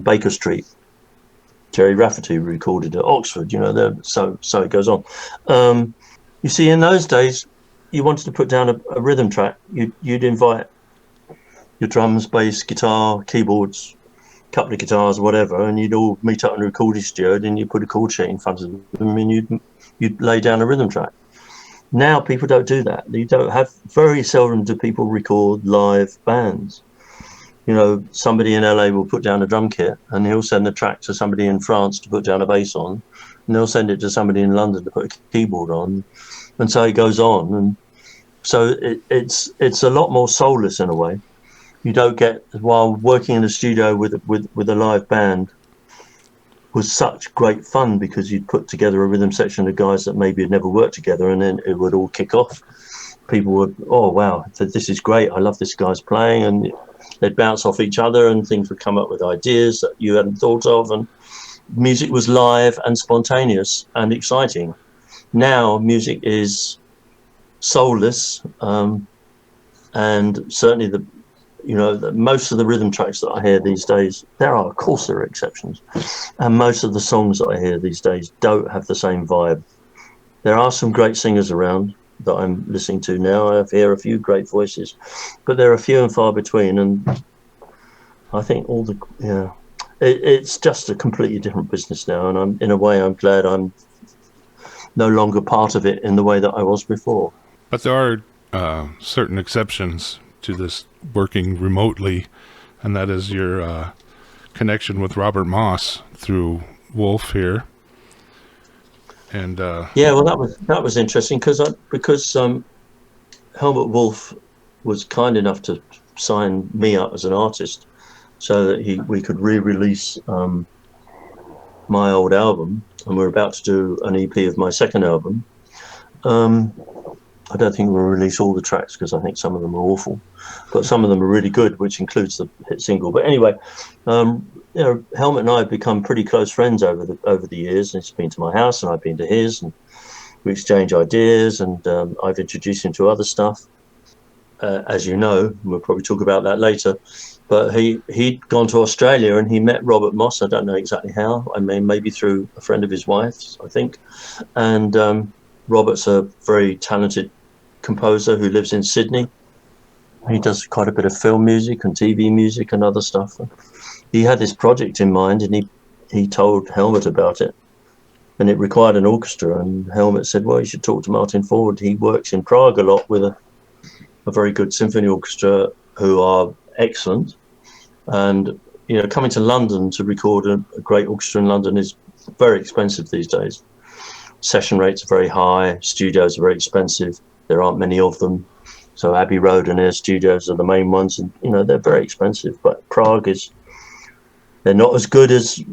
Baker Street. Jerry Rafferty recorded at Oxford. So it goes on. You see, in those days, you wanted to put down a rhythm track. You'd invite your drums, bass, guitar, keyboards, couple of guitars, whatever, and you'd all meet up in a recording studio. Then you put a chord sheet in front of them, and you'd lay down a rhythm track. Now people don't do that. You don't have very seldom do people record live bands. Somebody in LA will put down a drum kit, and he'll send the track to somebody in France to put down a bass on, and they'll send it to somebody in London to put a keyboard on, and so it goes on. And so it's a lot more soulless in a way. You don't get, while working in a studio with a live band was such great fun, because you'd put together a rhythm section of guys that maybe had never worked together, and then it would all kick off. People would, oh wow, this is great, I love this guy's playing, and they'd bounce off each other, and things would come up with ideas that you hadn't thought of, and music was live and spontaneous and exciting. Now music is soulless, and certainly most of the rhythm tracks that I hear these days, of course there are exceptions, and most of the songs that I hear these days don't have the same vibe. There are some great singers around that I'm listening to now. I hear a few great voices, but they're a few and far between, and I think it's just a completely different business now, and in a way I'm glad I'm no longer part of it in the way that I was before. But there are certain exceptions to this working remotely, and that is your connection with Robert Moss through Wolf here. And well, that was interesting, because Helmut Wolf was kind enough to sign me up as an artist, so that we could re-release my old album, and we're about to do an EP of my second album. I don't think we'll release all the tracks, because I think some of them are awful, but some of them are really good, which includes the hit single. But anyway, Helmut and I have become pretty close friends over the years. And he's been to my house, and I've been to his, and we exchange ideas, and I've introduced him to other stuff. As you know, we'll probably talk about that later. But he'd gone to Australia, and he met Robert Moss. I don't know exactly how. I mean, maybe through a friend of his wife's, I think. And Robert's a very talented composer who lives in Sydney. He does quite a bit of film music and TV music and other stuff. He had this project in mind, and he told Helmut about it, and it required an orchestra. And Helmut said, well, you should talk to Martyn Ford. He works in Prague a lot with a very good symphony orchestra who are excellent. And coming to London to record a great orchestra in London is very expensive these days. Session rates are very high, studios are very expensive, there aren't many of them. So Abbey Road and Air Studios are the main ones, and they're very expensive. But Prague they're not as good as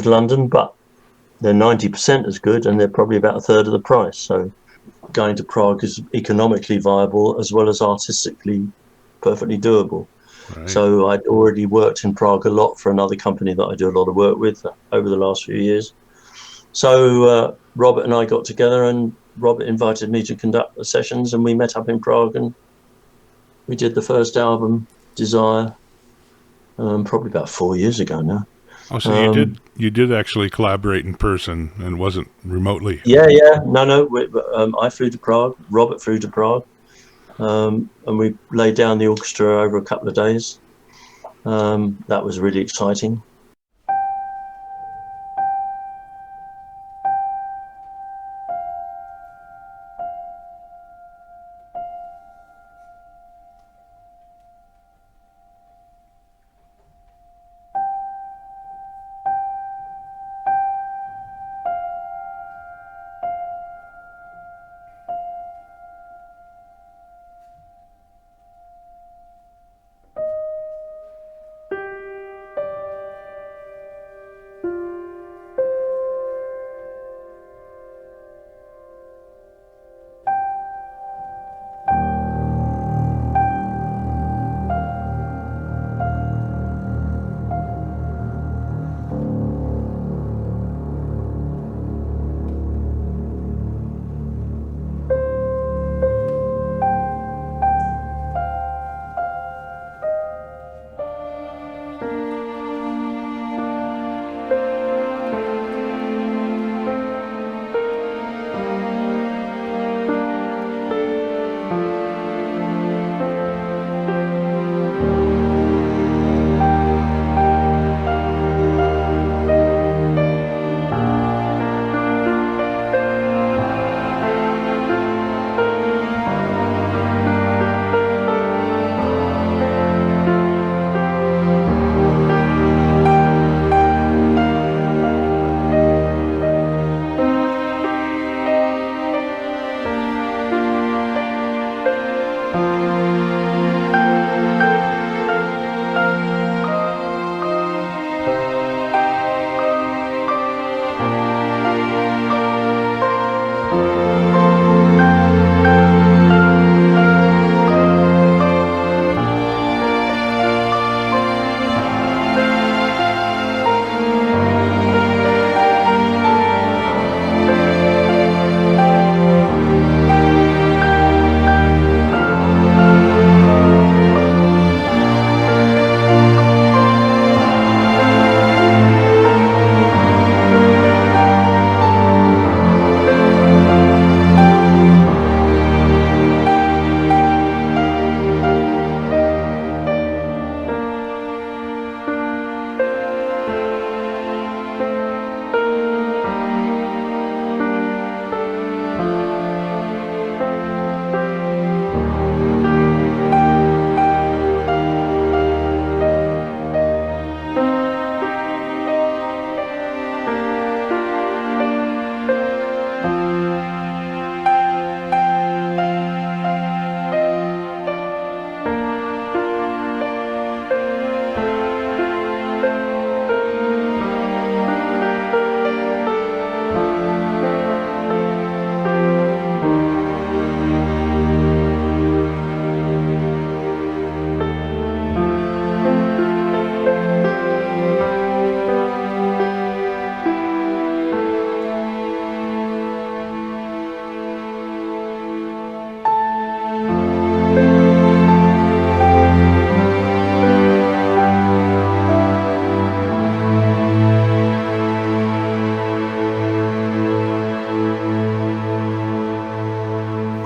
London, but they're 90% as good, and they're probably about a third of the price. So going to Prague is economically viable as well as artistically perfectly doable. Right. So I'd already worked in Prague a lot for another company that I do a lot of work with over the last few years. So Robert and I got together, and Robert invited me to conduct the sessions, and we met up in Prague, and we did the first album, Desire, probably about 4 years ago now. Oh, so you did actually collaborate in person and wasn't remotely? Yeah. No. I flew to Prague. Robert flew to Prague, and we laid down the orchestra over a couple of days. That was really exciting.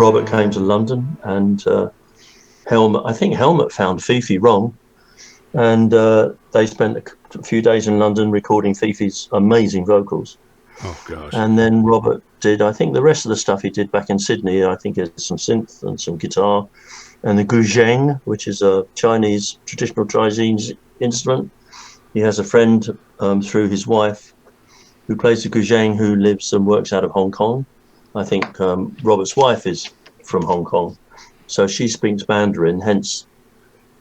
Robert came to London, and I think Helmut found Fifi wrong, and they spent a few days in London recording Fifi's amazing vocals. Oh gosh! And then Robert did, I think, the rest of the stuff he did back in Sydney. I think it's some synth and some guitar, and the guzheng, which is a Chinese traditional Chinese instrument. He has a friend through his wife who plays the guzheng, who lives and works out of Hong Kong. I think Robert's wife is from Hong Kong, so she speaks Mandarin. Hence,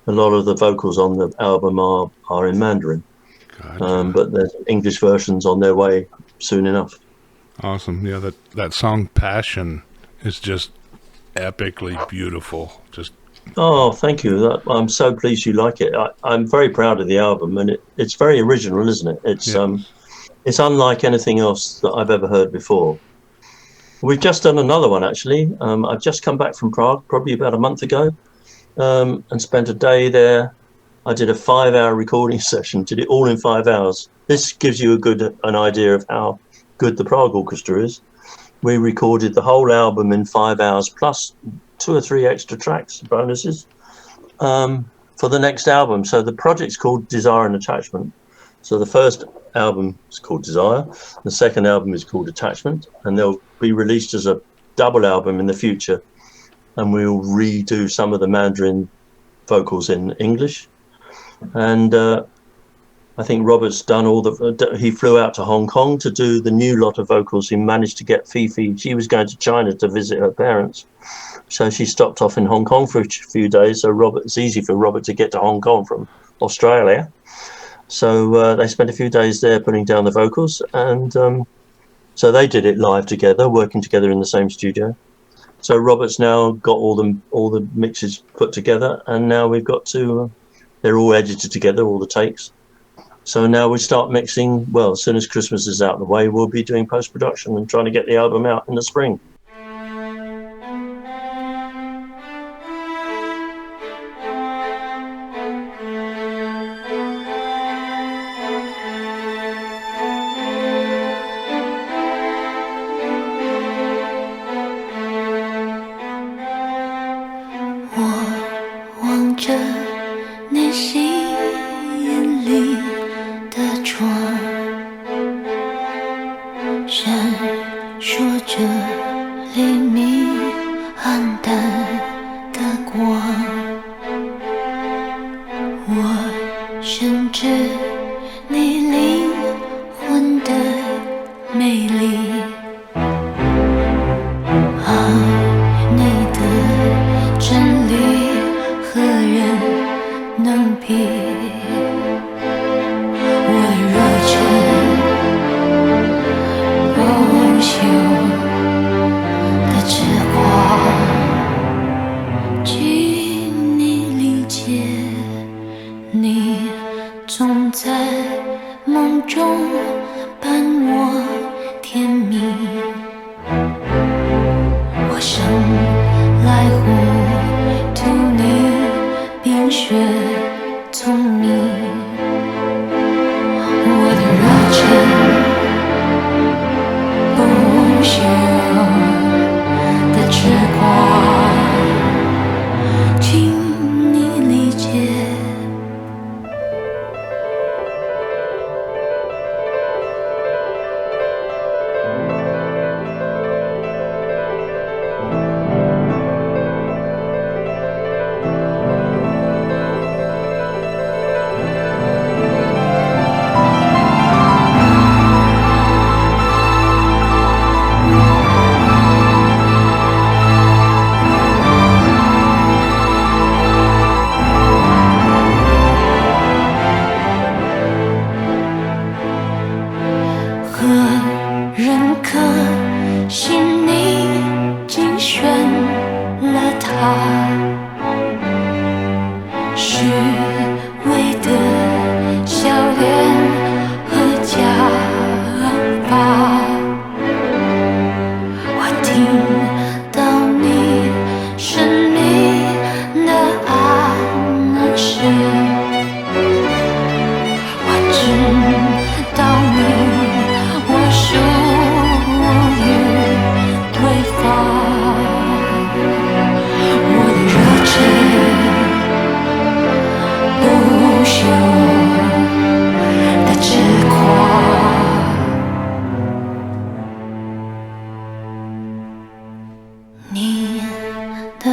a lot of the vocals on the album are in Mandarin. Gotcha. But there's English versions on their way soon enough. Awesome. Yeah, that song Passion is just epically beautiful. Just Oh, thank you. I'm so pleased you like it. I'm very proud of the album, and it's very original, isn't it? It's unlike anything else that I've ever heard before. We've just done another one, actually. I've just come back from Prague, probably about a month ago, and spent a day there. I did a 5-hour recording session, did it all in 5 hours. This gives you an idea of how good the Prague Orchestra is. We recorded the whole album in 5 hours, plus 2 or 3 extra tracks, bonuses, for the next album. So the project's called Desire and Attachment. So the first album is called Desire, the second album is called Attachment, and they'll be released as a double album in the future. And we'll redo some of the Mandarin vocals in English. And I think Robert's done he flew out to Hong Kong to do the new lot of vocals. He managed to get Fifi. She was going to China to visit her parents, so she stopped off in Hong Kong for a few days. So it's easy for Robert to get to Hong Kong from Australia. So they spent a few days there putting down the vocals, and so they did it live together, working together in the same studio. So Robert's now got all the mixes put together, and now we've got to. They're all edited together, all the takes. So now we start mixing. Well, as soon as Christmas is out of the way, we'll be doing post-production and trying to get the album out in the spring. 到你，我属于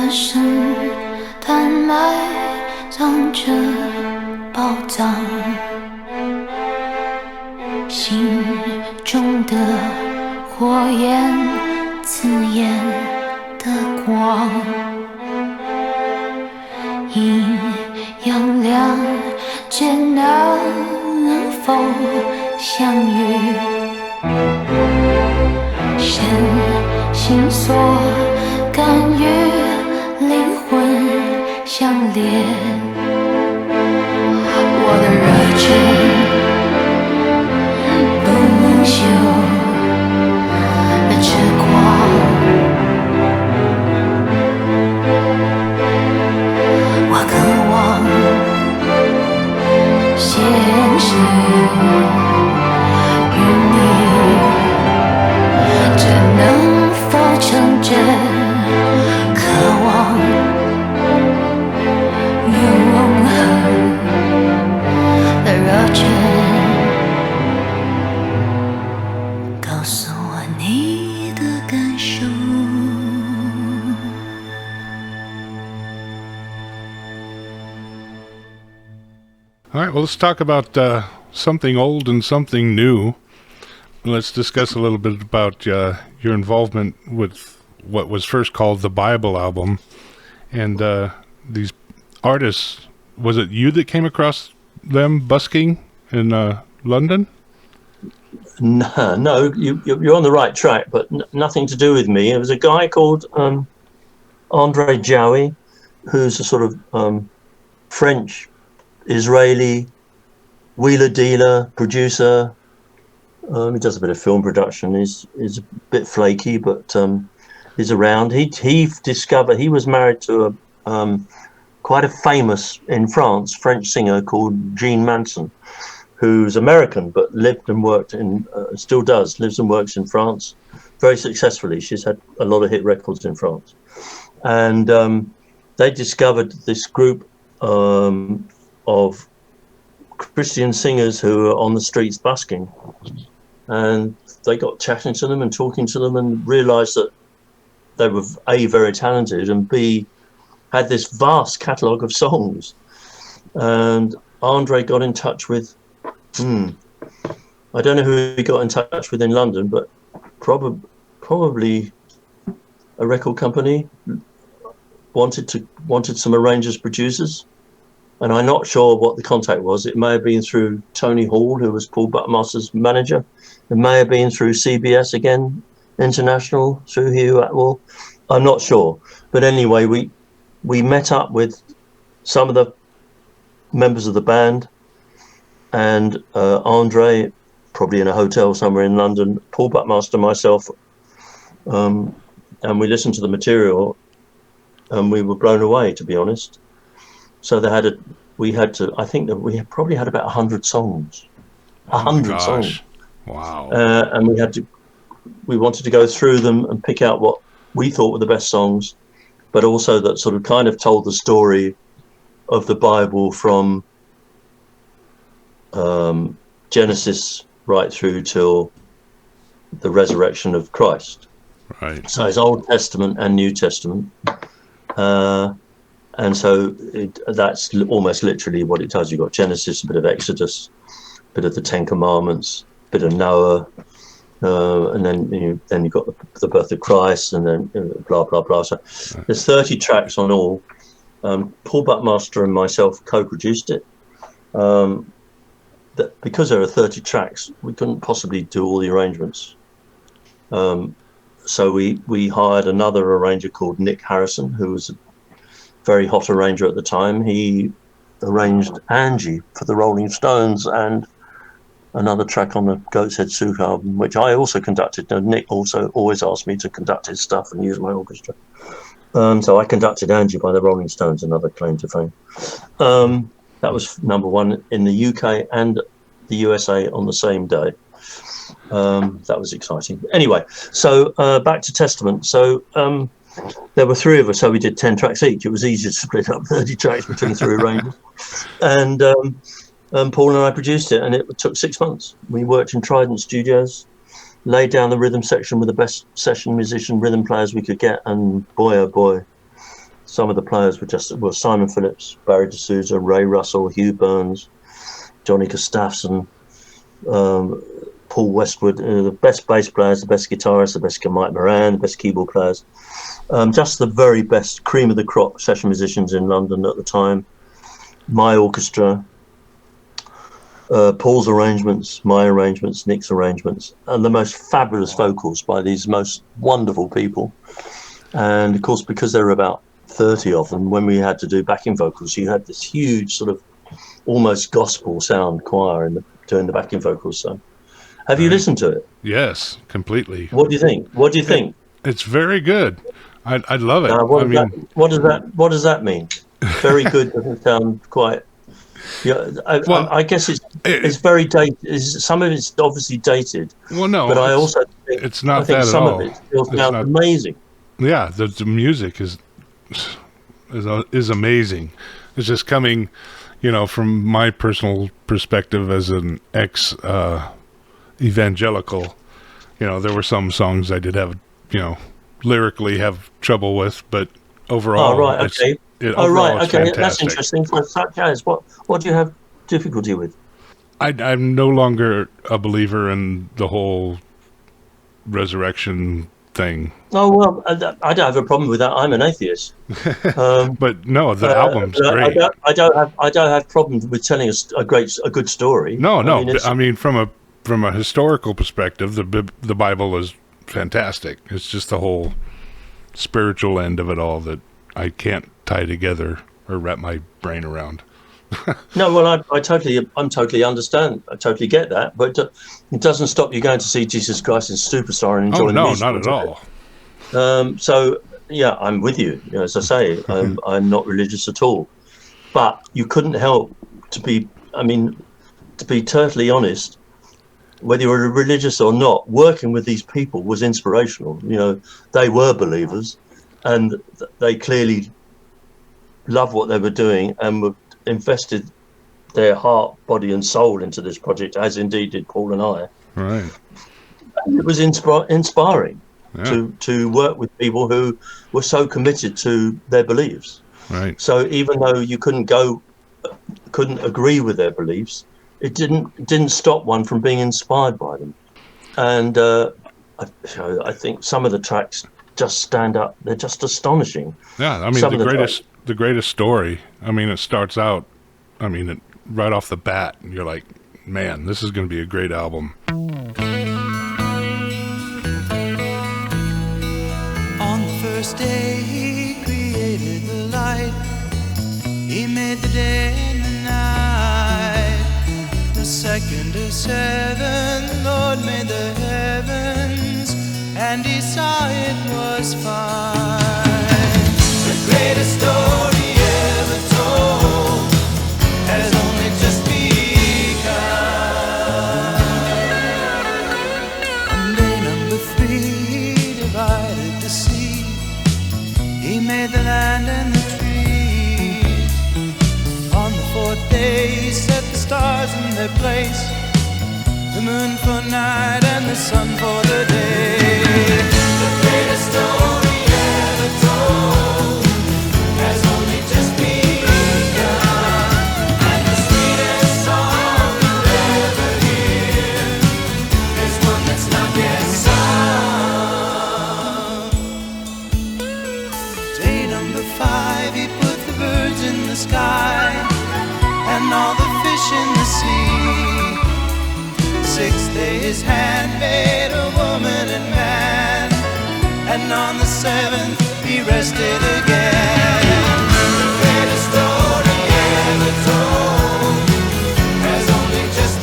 的神贩卖藏着宝藏，心中的火焰刺眼的光，阴阳两界能否相遇？身心所感与灵魂相连，我的热忱不能休的痴狂，我渴望现实与你，这能否成真？渴望永恒的热忱，告诉我你的感受。All right, well, let's talk about something old and something new. Let's discuss a little bit about your involvement with what was first called the Bible album. And these artists, was it you that came across them busking in London? No, you're on the right track, but nothing to do with me. It was a guy called Andre Jaoui, who's a sort of French, Israeli, wheeler dealer, producer. He does a bit of film production. He's a bit flaky, but he's around. He discovered, he was married to a quite a famous in France French singer called Jean Manson, who's American but lived and worked in still does lives and works in France very successfully. She's had a lot of hit records in France, and they discovered this group of Christian singers who were on the streets busking, and they got chatting to them and talking to them and realized that they were A, very talented, and B, had this vast catalogue of songs. And Andre got in touch with I don't know who he got in touch with in London, but probably a record company wanted some arrangers, producers. And I'm not sure what the contact was. It may have been through Tony Hall, who was Paul Buckmaster's manager. It may have been through CBS again, International, through Hugh Atwell. I'm not sure. But anyway, we met up with some of the members of the band, and Andre, probably in a hotel somewhere in London, Paul Buckmaster, myself, and we listened to the material, and we were blown away, to be honest. So I think that we probably had about 100 songs. 100 songs. Wow. And we wanted to go through them and pick out what we thought were the best songs, but also that sort of kind of told the story of the Bible from Genesis right through till the resurrection of Christ. Right. So it's Old Testament and New Testament. And so that's almost literally what it does. You've got Genesis, a bit of Exodus, a bit of the Ten Commandments, a bit of Noah, and then you've got the birth of Christ, and then blah, blah, blah. So there's 30 tracks on all. Paul Buckmaster and myself co-produced it. Because there are 30 tracks, we couldn't possibly do all the arrangements. So we hired another arranger called Nick Harrison, who was a very hot arranger at the time. He arranged Angie for the Rolling Stones and another track on the Goat's Head Soup album, which I also conducted. And Nick also always asked me to conduct his stuff and use my orchestra. So I conducted Angie by the Rolling Stones, another claim to fame. That was #1 in the UK and the USA on the same day. That was exciting. Anyway, so back to Testament. So there were 3 of us, so we did 10 tracks each. It was easy to split up 30 tracks between 3 arrangers. And Paul and I produced it, and it took 6 months. We worked in Trident Studios, laid down the rhythm section with the best session musician rhythm players we could get, and boy, oh boy, some of the players were Simon Phillips, Barry D'Souza, Ray Russell, Hugh Burns, Johnny Gustafson, Paul Westwood, the best bass players, the best guitarists, the best Mike Moran, the best keyboard players, just the very best cream of the crop session musicians in London at the time. My orchestra, Paul's arrangements, my arrangements, Nick's arrangements, and the most fabulous vocals by these most wonderful people. And of course, because there were about 30 of them, when we had to do backing vocals, you had this huge sort of almost gospel sound choir doing the backing vocals. So have you listened to it? Yes, completely. What do you think? What do you think? It's very good. I love it. What does that mean? Very good doesn't sound quite. Yeah, I guess it's very dated. Some of it's obviously dated. Well, no, but I also think it's not I think that some at all. of it still sounds amazing. Yeah, the music is amazing. It's just coming, from my personal perspective as an ex evangelical. There were some songs I did have, lyrically have trouble with, but overall, right, okay. It's okay. fantastic. That's interesting. Such as what do you have difficulty with? I'm no longer a believer in the whole resurrection thing. Oh well, I don't have a problem with that. I'm an atheist. But no, the album's great. I don't have problems with telling a good story. No. I mean, from a historical perspective, the Bible is fantastic. It's just the whole spiritual end of it all that I can't tie together or wrap my brain around. No, well, I totally understand. I totally get that, but it doesn't stop you going to see Jesus Christ as Superstar and enjoying the music. No, not at all. So yeah, I'm with you. As I say, I'm not religious at all, but you couldn't help to be totally honest. Whether you were religious or not, working with these people was inspirational. They were believers, and they clearly loved what they were doing and were invested their heart, body, and soul into this project, as indeed did Paul and I. Right. And it was inspiring Yeah. to work with people who were so committed to their beliefs. Right. So even though you couldn't agree with their beliefs, it didn't stop one from being inspired by them. And I think some of the tracks just stand up. They're just astonishing. Yeah, I mean, the greatest story. I mean, it starts out, right off the bat, and you're like, man, this is going to be a great album. On the first day he created the light, he made the day and the night. The second of 7, the Lord made the heavens, and he saw it was fine. The greatest story ever told has only just begun. On day number 3 he divided the sea, he made the land and the trees. On the 4th day he set the stars in their place, the moon for night and the sun for the day. The greatest story ever told has only just begun, and the sweetest song you'll ever hear is one that's not yet sung. Day number 5 he put the birds in the sky and all the fish in the sea. 6th day his hand made a woman and man, and on the 7th he rested again. The greatest story ever told has only just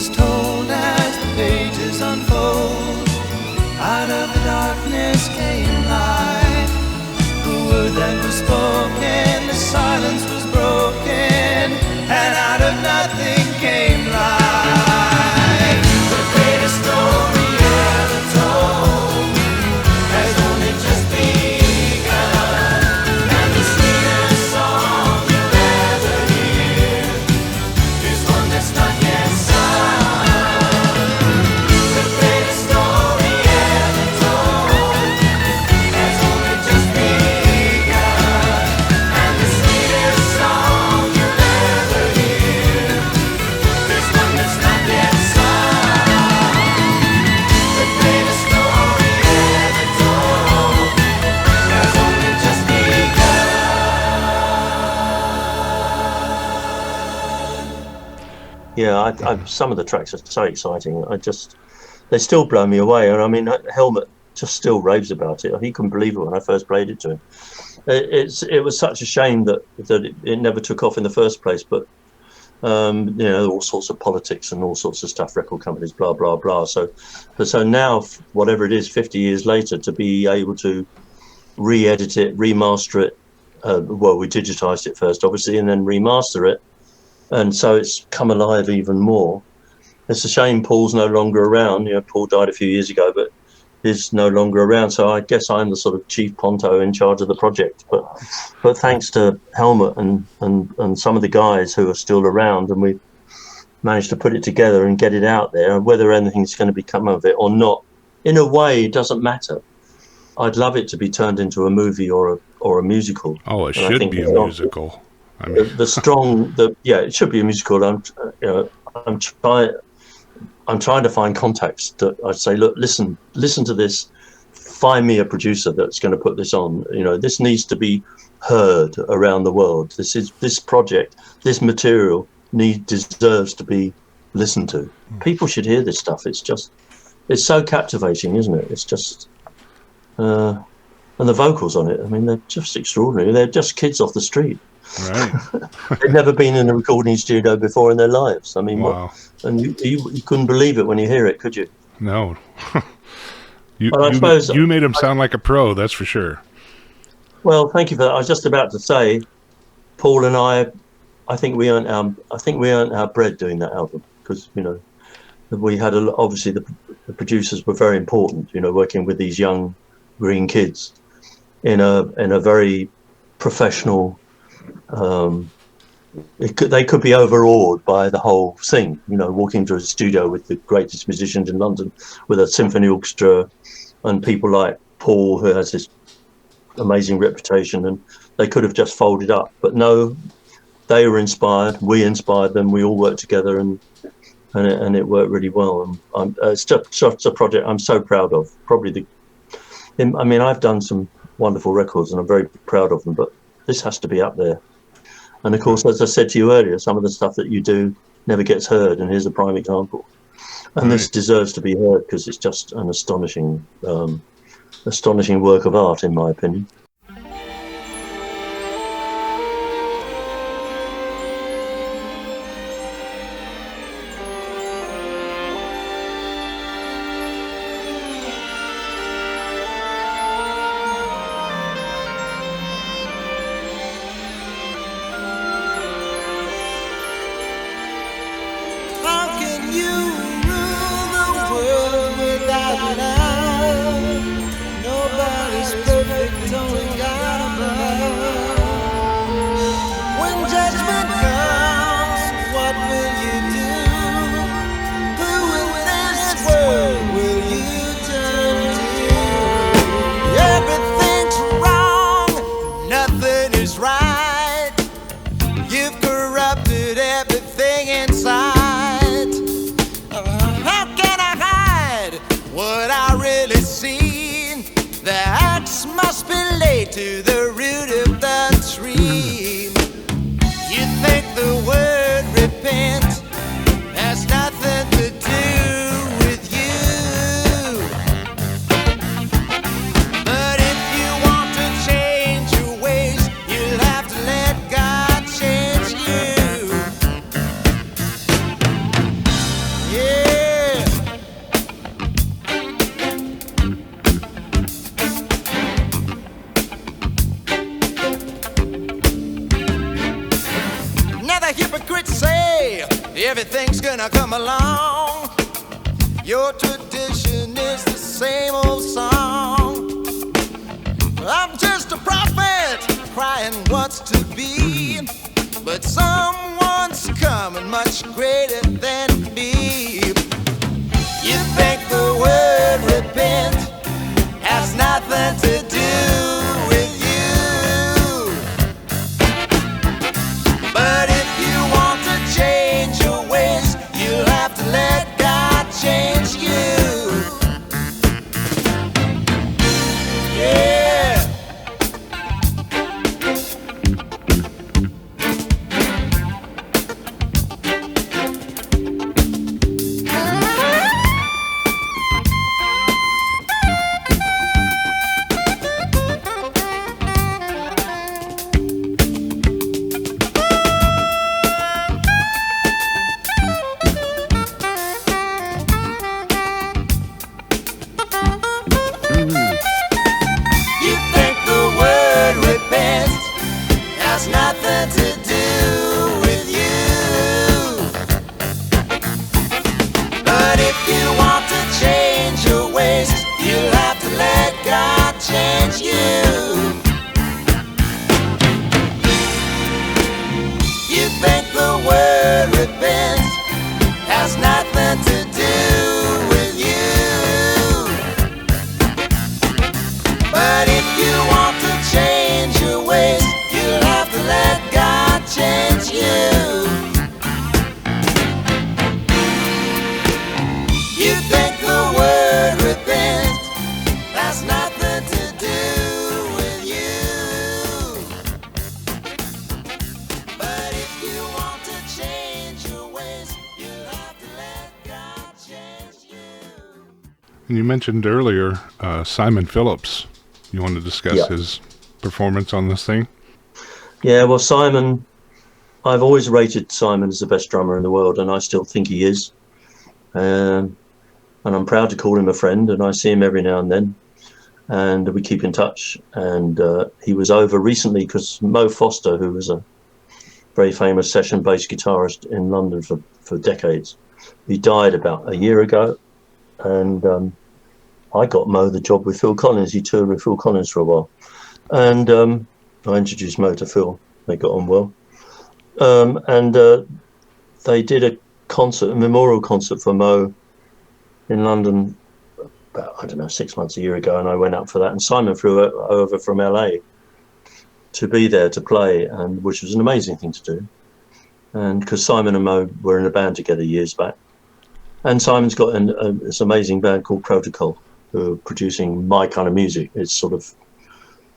is told. Yeah, some of the tracks are so exciting. They still blow me away. And I mean, Helmet just still raves about it. He couldn't believe it when I first played it to him. It was such a shame that it never took off in the first place. But all sorts of politics and all sorts of stuff, record companies, blah blah blah. So now, whatever it is, 50 years later, to be able to re-edit it, remaster it. Well, we digitized it first, obviously, and then remaster it. And so it's come alive even more. It's a shame Paul's no longer around. Paul died a few years ago, but he's no longer around. So I guess I'm the sort of chief ponto in charge of the project. But thanks to Helmut and some of the guys who are still around, and we managed to put it together and get it out there. And whether anything's going to become of it or not, in a way, it doesn't matter. I'd love it to be turned into a movie or a musical. Oh, it should be a musical. I mean, it should be a musical. I'm trying to find contacts that I'd say, look, listen to this. Find me a producer that's going to put this on. This needs to be heard around the world. This project, this material deserves to be listened to. People should hear this stuff. It's so captivating, isn't it? It's just, and the vocals on it. I mean, they're just extraordinary. They're just kids off the street. Right. They'd never been in a recording studio before in their lives. I mean, wow. And you couldn't believe it when you hear it, could you? No. you made him sound like a pro, that's for sure. Well, thank you for that. I was just about to say, Paul and I think we earned our bread doing that album, because we had obviously the producers were very important. Working with these young green kids in a very professional. They could be overawed by the whole thing, walking into a studio with the greatest musicians in London, with a symphony orchestra and people like Paul, who has this amazing reputation, and they could have just folded up. But no, they were inspired. We inspired them. We all worked together, and it worked really well. And it's just a project I'm so proud of. I've done some wonderful records, and I'm very proud of them, but this has to be up there. And of course, as I said to you earlier, some of the stuff that you do never gets heard, and here's a prime example. And This deserves to be heard, because it's just an astonishing work of art, in my opinion. To the root of the tree. You think the word repent has nothing to do with you, but if you want to change your ways, you'll have to let God change you. Yeah. Hypocrites say everything's gonna come along. Your tradition is the same old song. I'm just a prophet crying what's to be, but someone's coming much greater than me. You think the word repent has nothing to do with you, but change your ways, you'll have to let God change you. Yeah. has nothing to do with you. But if you want to change your ways, you'll have to let God change you. You think the word repent has nothing to do with you. But if you want to change your ways, you'll have to let God change you. You think the word repent has nothing to do with you. But if you want to change your ways, you'll have to let God change you. And you mentioned earlier Simon Phillips. You want to discuss Yeah. his performance on this thing? Yeah, well, Simon, I've always rated Simon as the best drummer in the world, and I still think he is. And I'm proud to call him a friend, and I see him every now and then, and we keep in touch. And he was over recently because Mo Foster, who was a very famous session bass guitarist in London for decades, he died about a year ago, and I got Mo the job with Phil Collins. He toured with Phil Collins for a while, and I introduced Mo to Phil. They got on well, and they did a concert, a memorial concert for Mo in London about, I don't know, 6 months, a year ago, and I went up for that. And Simon flew over from LA to be there to play, and which was an amazing thing to do. And because Simon and Mo were in a band together years back, and Simon's got this amazing band called Protocol, who are producing my kind of music. It's sort of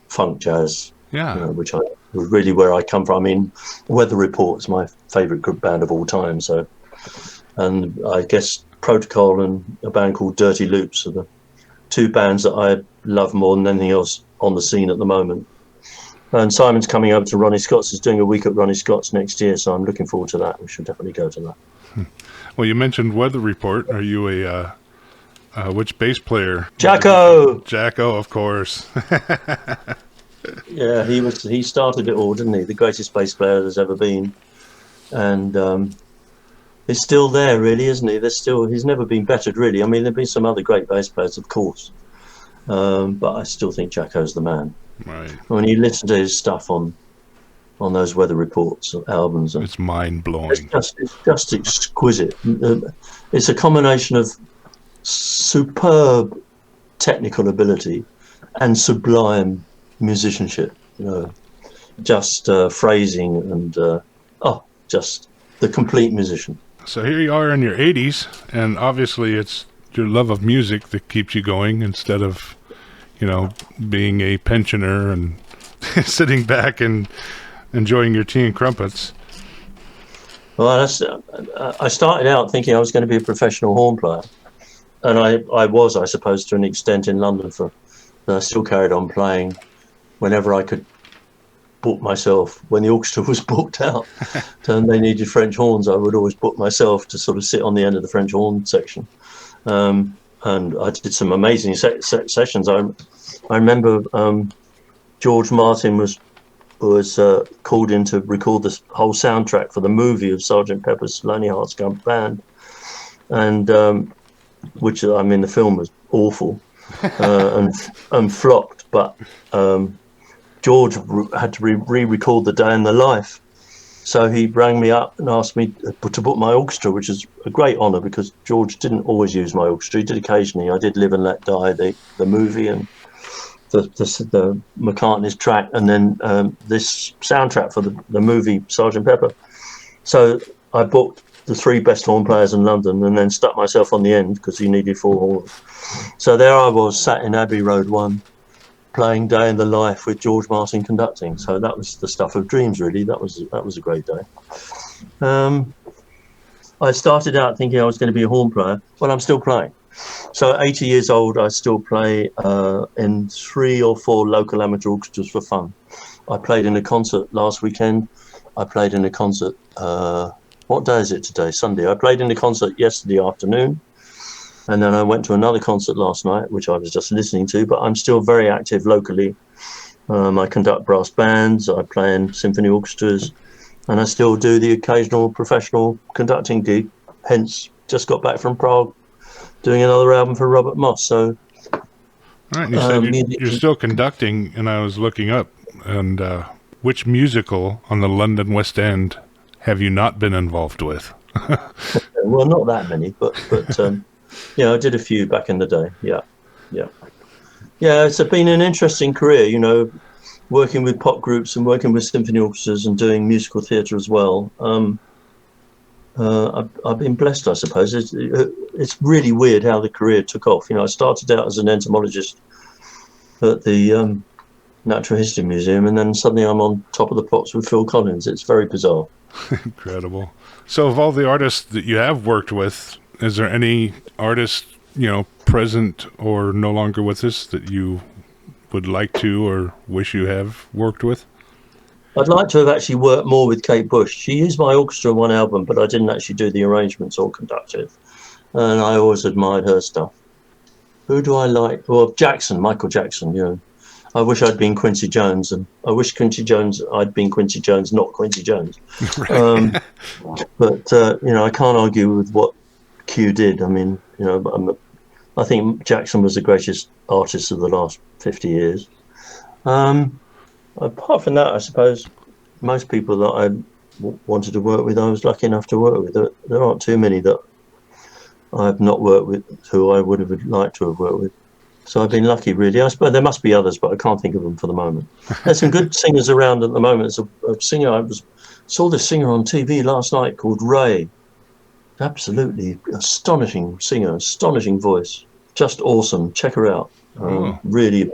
funk jazz, Yeah. which was really where I come from. I mean, Weather Report's my favourite group band of all time. So, and I guess Protocol and a band called Dirty Loops are the two bands that I love more than anything else on the scene at the moment. And Simon's coming over to Ronnie Scott's. He's doing a week at Ronnie Scott's next year, so I'm looking forward to that. We should definitely go to that. Well, you mentioned Weather Report. Are you which bass player? Jacko! Jacko, of course. Yeah, he started it all, didn't he? The greatest bass player there's ever been. And he's still there, really, isn't he? He's never been bettered, really. I mean, there've been some other great bass players, of course. But I still think Jacko's the man. Right. When you listen to his stuff on those Weather Reports albums, It's mind-blowing. it's just exquisite. It's a combination of superb technical ability and sublime musicianship. Just phrasing and just the complete musician. So here you are in your 80s, and obviously it's your love of music that keeps you going instead of, being a pensioner and sitting back and enjoying your tea and crumpets. Well, I started out thinking I was going to be a professional horn player, and I was, I suppose, to an extent in London. I still carried on playing whenever I could book myself. When the orchestra was booked out and they needed French horns, I would always book myself to sort of sit on the end of the French horn section. And I did some amazing sessions. I remember George Martin was called in to record the whole soundtrack for the movie of Sgt. Pepper's Lonely Hearts Club Band, and which, I mean, the film was awful and flopped, but George had to re-record the day in the life. So he rang me up and asked me to book my orchestra, which is a great honour because George didn't always use my orchestra. He did occasionally. I did Live and Let Die, the movie, and the McCartney's track, and then this soundtrack for the movie Sgt. Pepper. So I booked the three best horn players in London and then stuck myself on the end because he needed four horns. So there I was, sat in Abbey Road 1, playing Day in the Life with George Martin conducting. So that was the stuff of dreams, really. That was a great day. I started out thinking I was going to be a horn player. Well, I'm still playing. So at 80 years old, I still play in 3 or 4 local amateur orchestras for fun. I played in a concert last weekend. I played in a concert, what day is it today? Sunday. I played in a concert yesterday afternoon. And then I went to another concert last night, which I was just listening to, but I'm still very active locally I conduct brass bands, I play in symphony orchestras, and I still do the occasional professional conducting gig. Hence, just got back from Prague doing another album for Robert Moss. So, All right, you said music. you're still conducting, and I was looking up, and which musical on the London West End have you not been involved with? Well, not that many, but yeah, I did a few back in the day. Yeah. It's been an interesting career, working with pop groups and working with symphony orchestras and doing musical theatre as well. I've been blessed, I suppose. It's really weird how the career took off. I started out as an entomologist at the Natural History Museum, and then suddenly I'm on top of the pops with Phil Collins. It's very bizarre. Incredible. So of all the artists that you have worked with, is there any artist, present or no longer with us that you would like to or wish you have worked with? I'd like to have actually worked more with Kate Bush. She used my orchestra on one album, but I didn't actually do the arrangements or conduct it. And I always admired her stuff. Who do I like? Well, Michael Jackson, I wish I'd been Quincy Jones, and I wish I'd been Quincy Jones, not Quincy Jones. Right. But I can't argue with what Q did. I mean, I think Jackson was the greatest artist of the last 50 years. Apart from that, I suppose most people that I wanted to work with, I was lucky enough to work with. There aren't too many that I've not worked with who I would have liked to have worked with. So I've been lucky, really. I suppose there must be others, but I can't think of them for the moment. There's some good singers around at the moment. There's a singer, saw this singer on TV last night called Ray. Absolutely astonishing singer, astonishing voice. Just awesome. Check her out. Really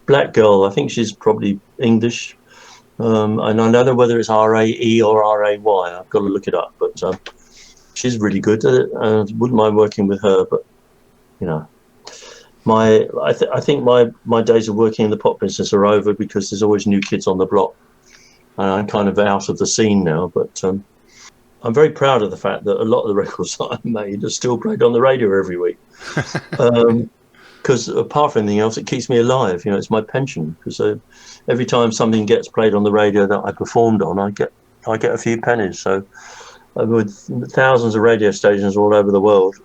black girl. I think she's probably English. And I don't know whether it's R-A-E or R-A-Y. I've got to look it up. But she's really good at it. I wouldn't mind working with her, but, I think my days of working in the pop business are over because there's always new kids on the block. And I'm kind of out of the scene now, but I'm very proud of the fact that a lot of the records that I made are still played on the radio every week. Because apart from anything else, it keeps me alive. It's my pension. Because every time something gets played on the radio that I performed on, I get a few pennies. So with thousands of radio stations all over the world,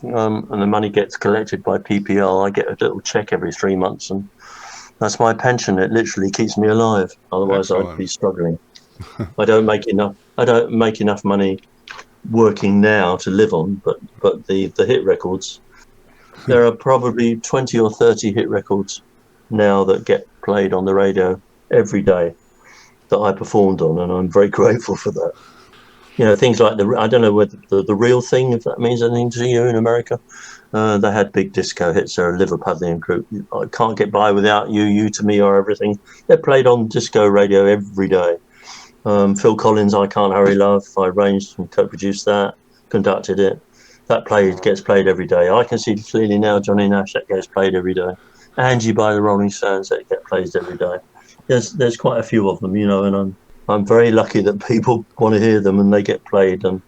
and the money gets collected by PPL, I get a little check every 3 months, and that's my pension. It literally keeps me alive. Otherwise, Excellent. I'd be struggling. I don't make enough money working now to live on, but the hit records, there are probably 20 or 30 hit records now that get played on the radio every day that I performed on, and I'm very grateful for that. Things like I don't know whether the Real Thing, if that means anything to you in America. They had big disco hits. They're a Liverpudlian group. I Can't Get By Without You, You to Me Are Everything. They're played on disco radio every day. Phil Collins, I Can't Hurry Love. I arranged and co-produced that, conducted it. That gets played every day. I Can See Clearly Now, Johnny Nash, that gets played every day. Angie by the Rolling Stones, that gets played every day. There's quite a few of them, and I'm very lucky that people want to hear them and they get played. And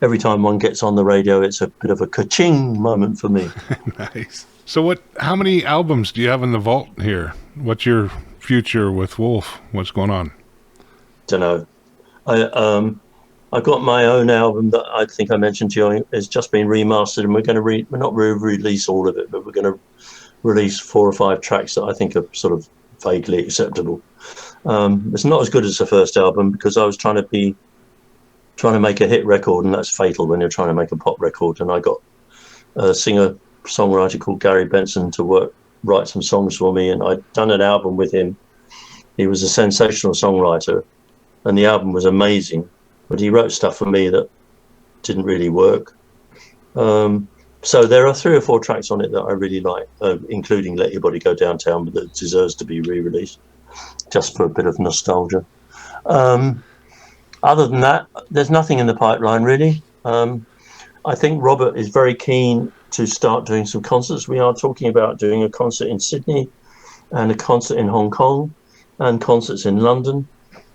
every time one gets on the radio, it's a bit of a ka-ching moment for me. Nice. So how many albums do you have in the vault here? What's your future with Wolf? What's going on? Don't know. I got my own album that I think I mentioned to you. It's just been remastered, and we're going to we're not re-release all of it, but we're going to release 4 or 5 tracks that I think are sort of vaguely acceptable. It's not as good as the first album because I was trying to make a hit record, and that's fatal when you're trying to make a pop record. And I got a singer-songwriter called Gary Benson to write some songs for me, and I'd done an album with him. He was a sensational songwriter, and the album was amazing, but he wrote stuff for me that didn't really work. So there are 3 or 4 tracks on it that I really like, including Let Your Body Go Downtown, but that deserves to be re-released, just for a bit of nostalgia. Other than that, there's nothing in the pipeline, really. I think Robert is very keen to start doing some concerts. We are talking about doing a concert in Sydney and a concert in Hong Kong and concerts in London.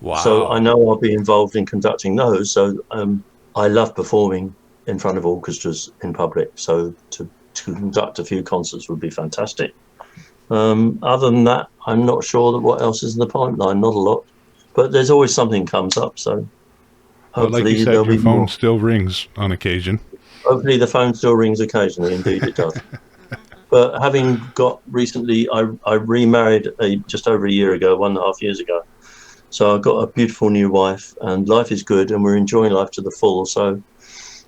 Wow. So I know I'll be involved in conducting those. So I love performing in front of orchestras in public. So to conduct a few concerts would be fantastic. Other than that, I'm not sure that what else is in the pipeline. Not a lot, but there's always something comes up. So But like hopefully you said, there'll your be phone more. still rings on occasion. Hopefully the phone still rings occasionally. Indeed, it does. But having got recently, I remarried just over a year ago, 1.5 years ago. So I've got a beautiful new wife, and life is good, and we're enjoying life to the full. So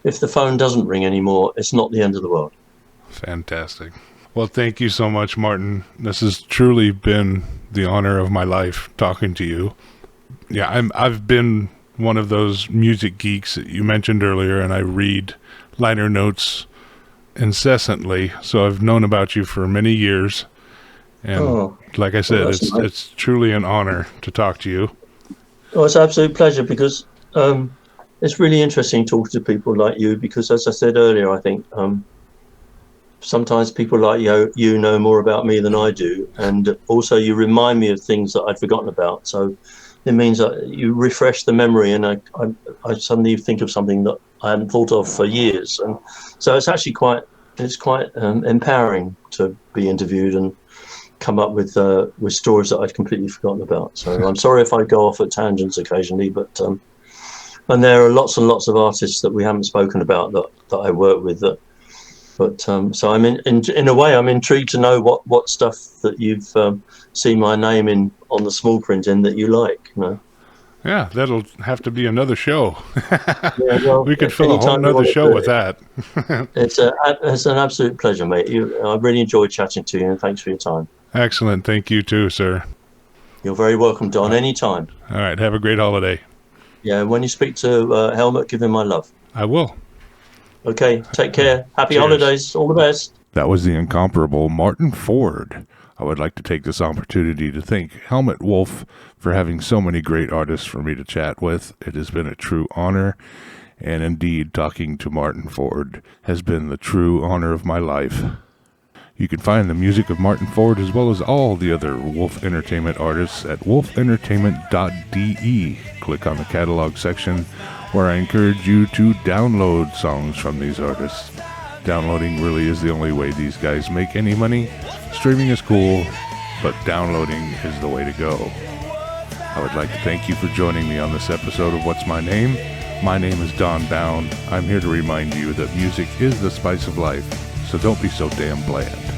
if the phone doesn't ring anymore, it's not the end of the world. Fantastic. Well, thank you so much, Martyn. This has truly been the honor of my life talking to you. Yeah, I've been one of those music geeks that you mentioned earlier, and I read liner notes incessantly. So I've known about you for many years. And like I said, that's nice. it's truly an honor to talk to you. Oh, it's an absolute pleasure because it's really interesting talking to people like you because, as I said earlier, I think sometimes people like you know more about me than I do. And also you remind me of things that I'd forgotten about. So it means that you refresh the memory and I suddenly think of something that I hadn't thought of for years. And so it's actually quite empowering to be interviewed and come up with stories that I'd completely forgotten about. So I'm sorry if I go off at tangents occasionally, but and there are lots and lots of artists that we haven't spoken about that I work with. So I'm in a way I'm intrigued to know what stuff that you've seen my name in on the small print in that you like. You know? Yeah, that'll have to be another show. Yeah, well, we could fill a whole nother show with that. It's an absolute pleasure, mate. I really enjoyed chatting to you, and thanks for your time. Excellent. Thank you too, sir. You're very welcome, Don, anytime. All right. Have a great holiday. Yeah, when you speak to Helmut, give him my love. I will. Okay, take care. Happy Cheers. holidays. All the best. That was the incomparable Martyn Ford. I would like to take this opportunity to thank Helmut Wolf for having so many great artists for me to chat with. It has been a true honor, and indeed, talking to Martyn Ford has been the true honor of my life. You can find the music of Martyn Ford as well as all the other Wolf Entertainment artists at wolfentertainment.de. Click on the catalog section where I encourage you to download songs from these artists. Downloading really is the only way these guys make any money. Streaming is cool, but downloading is the way to go. I would like to thank you for joining me on this episode of What's My Name? My name is Don Bown. I'm here to remind you that music is the spice of life, so don't be so damn bland.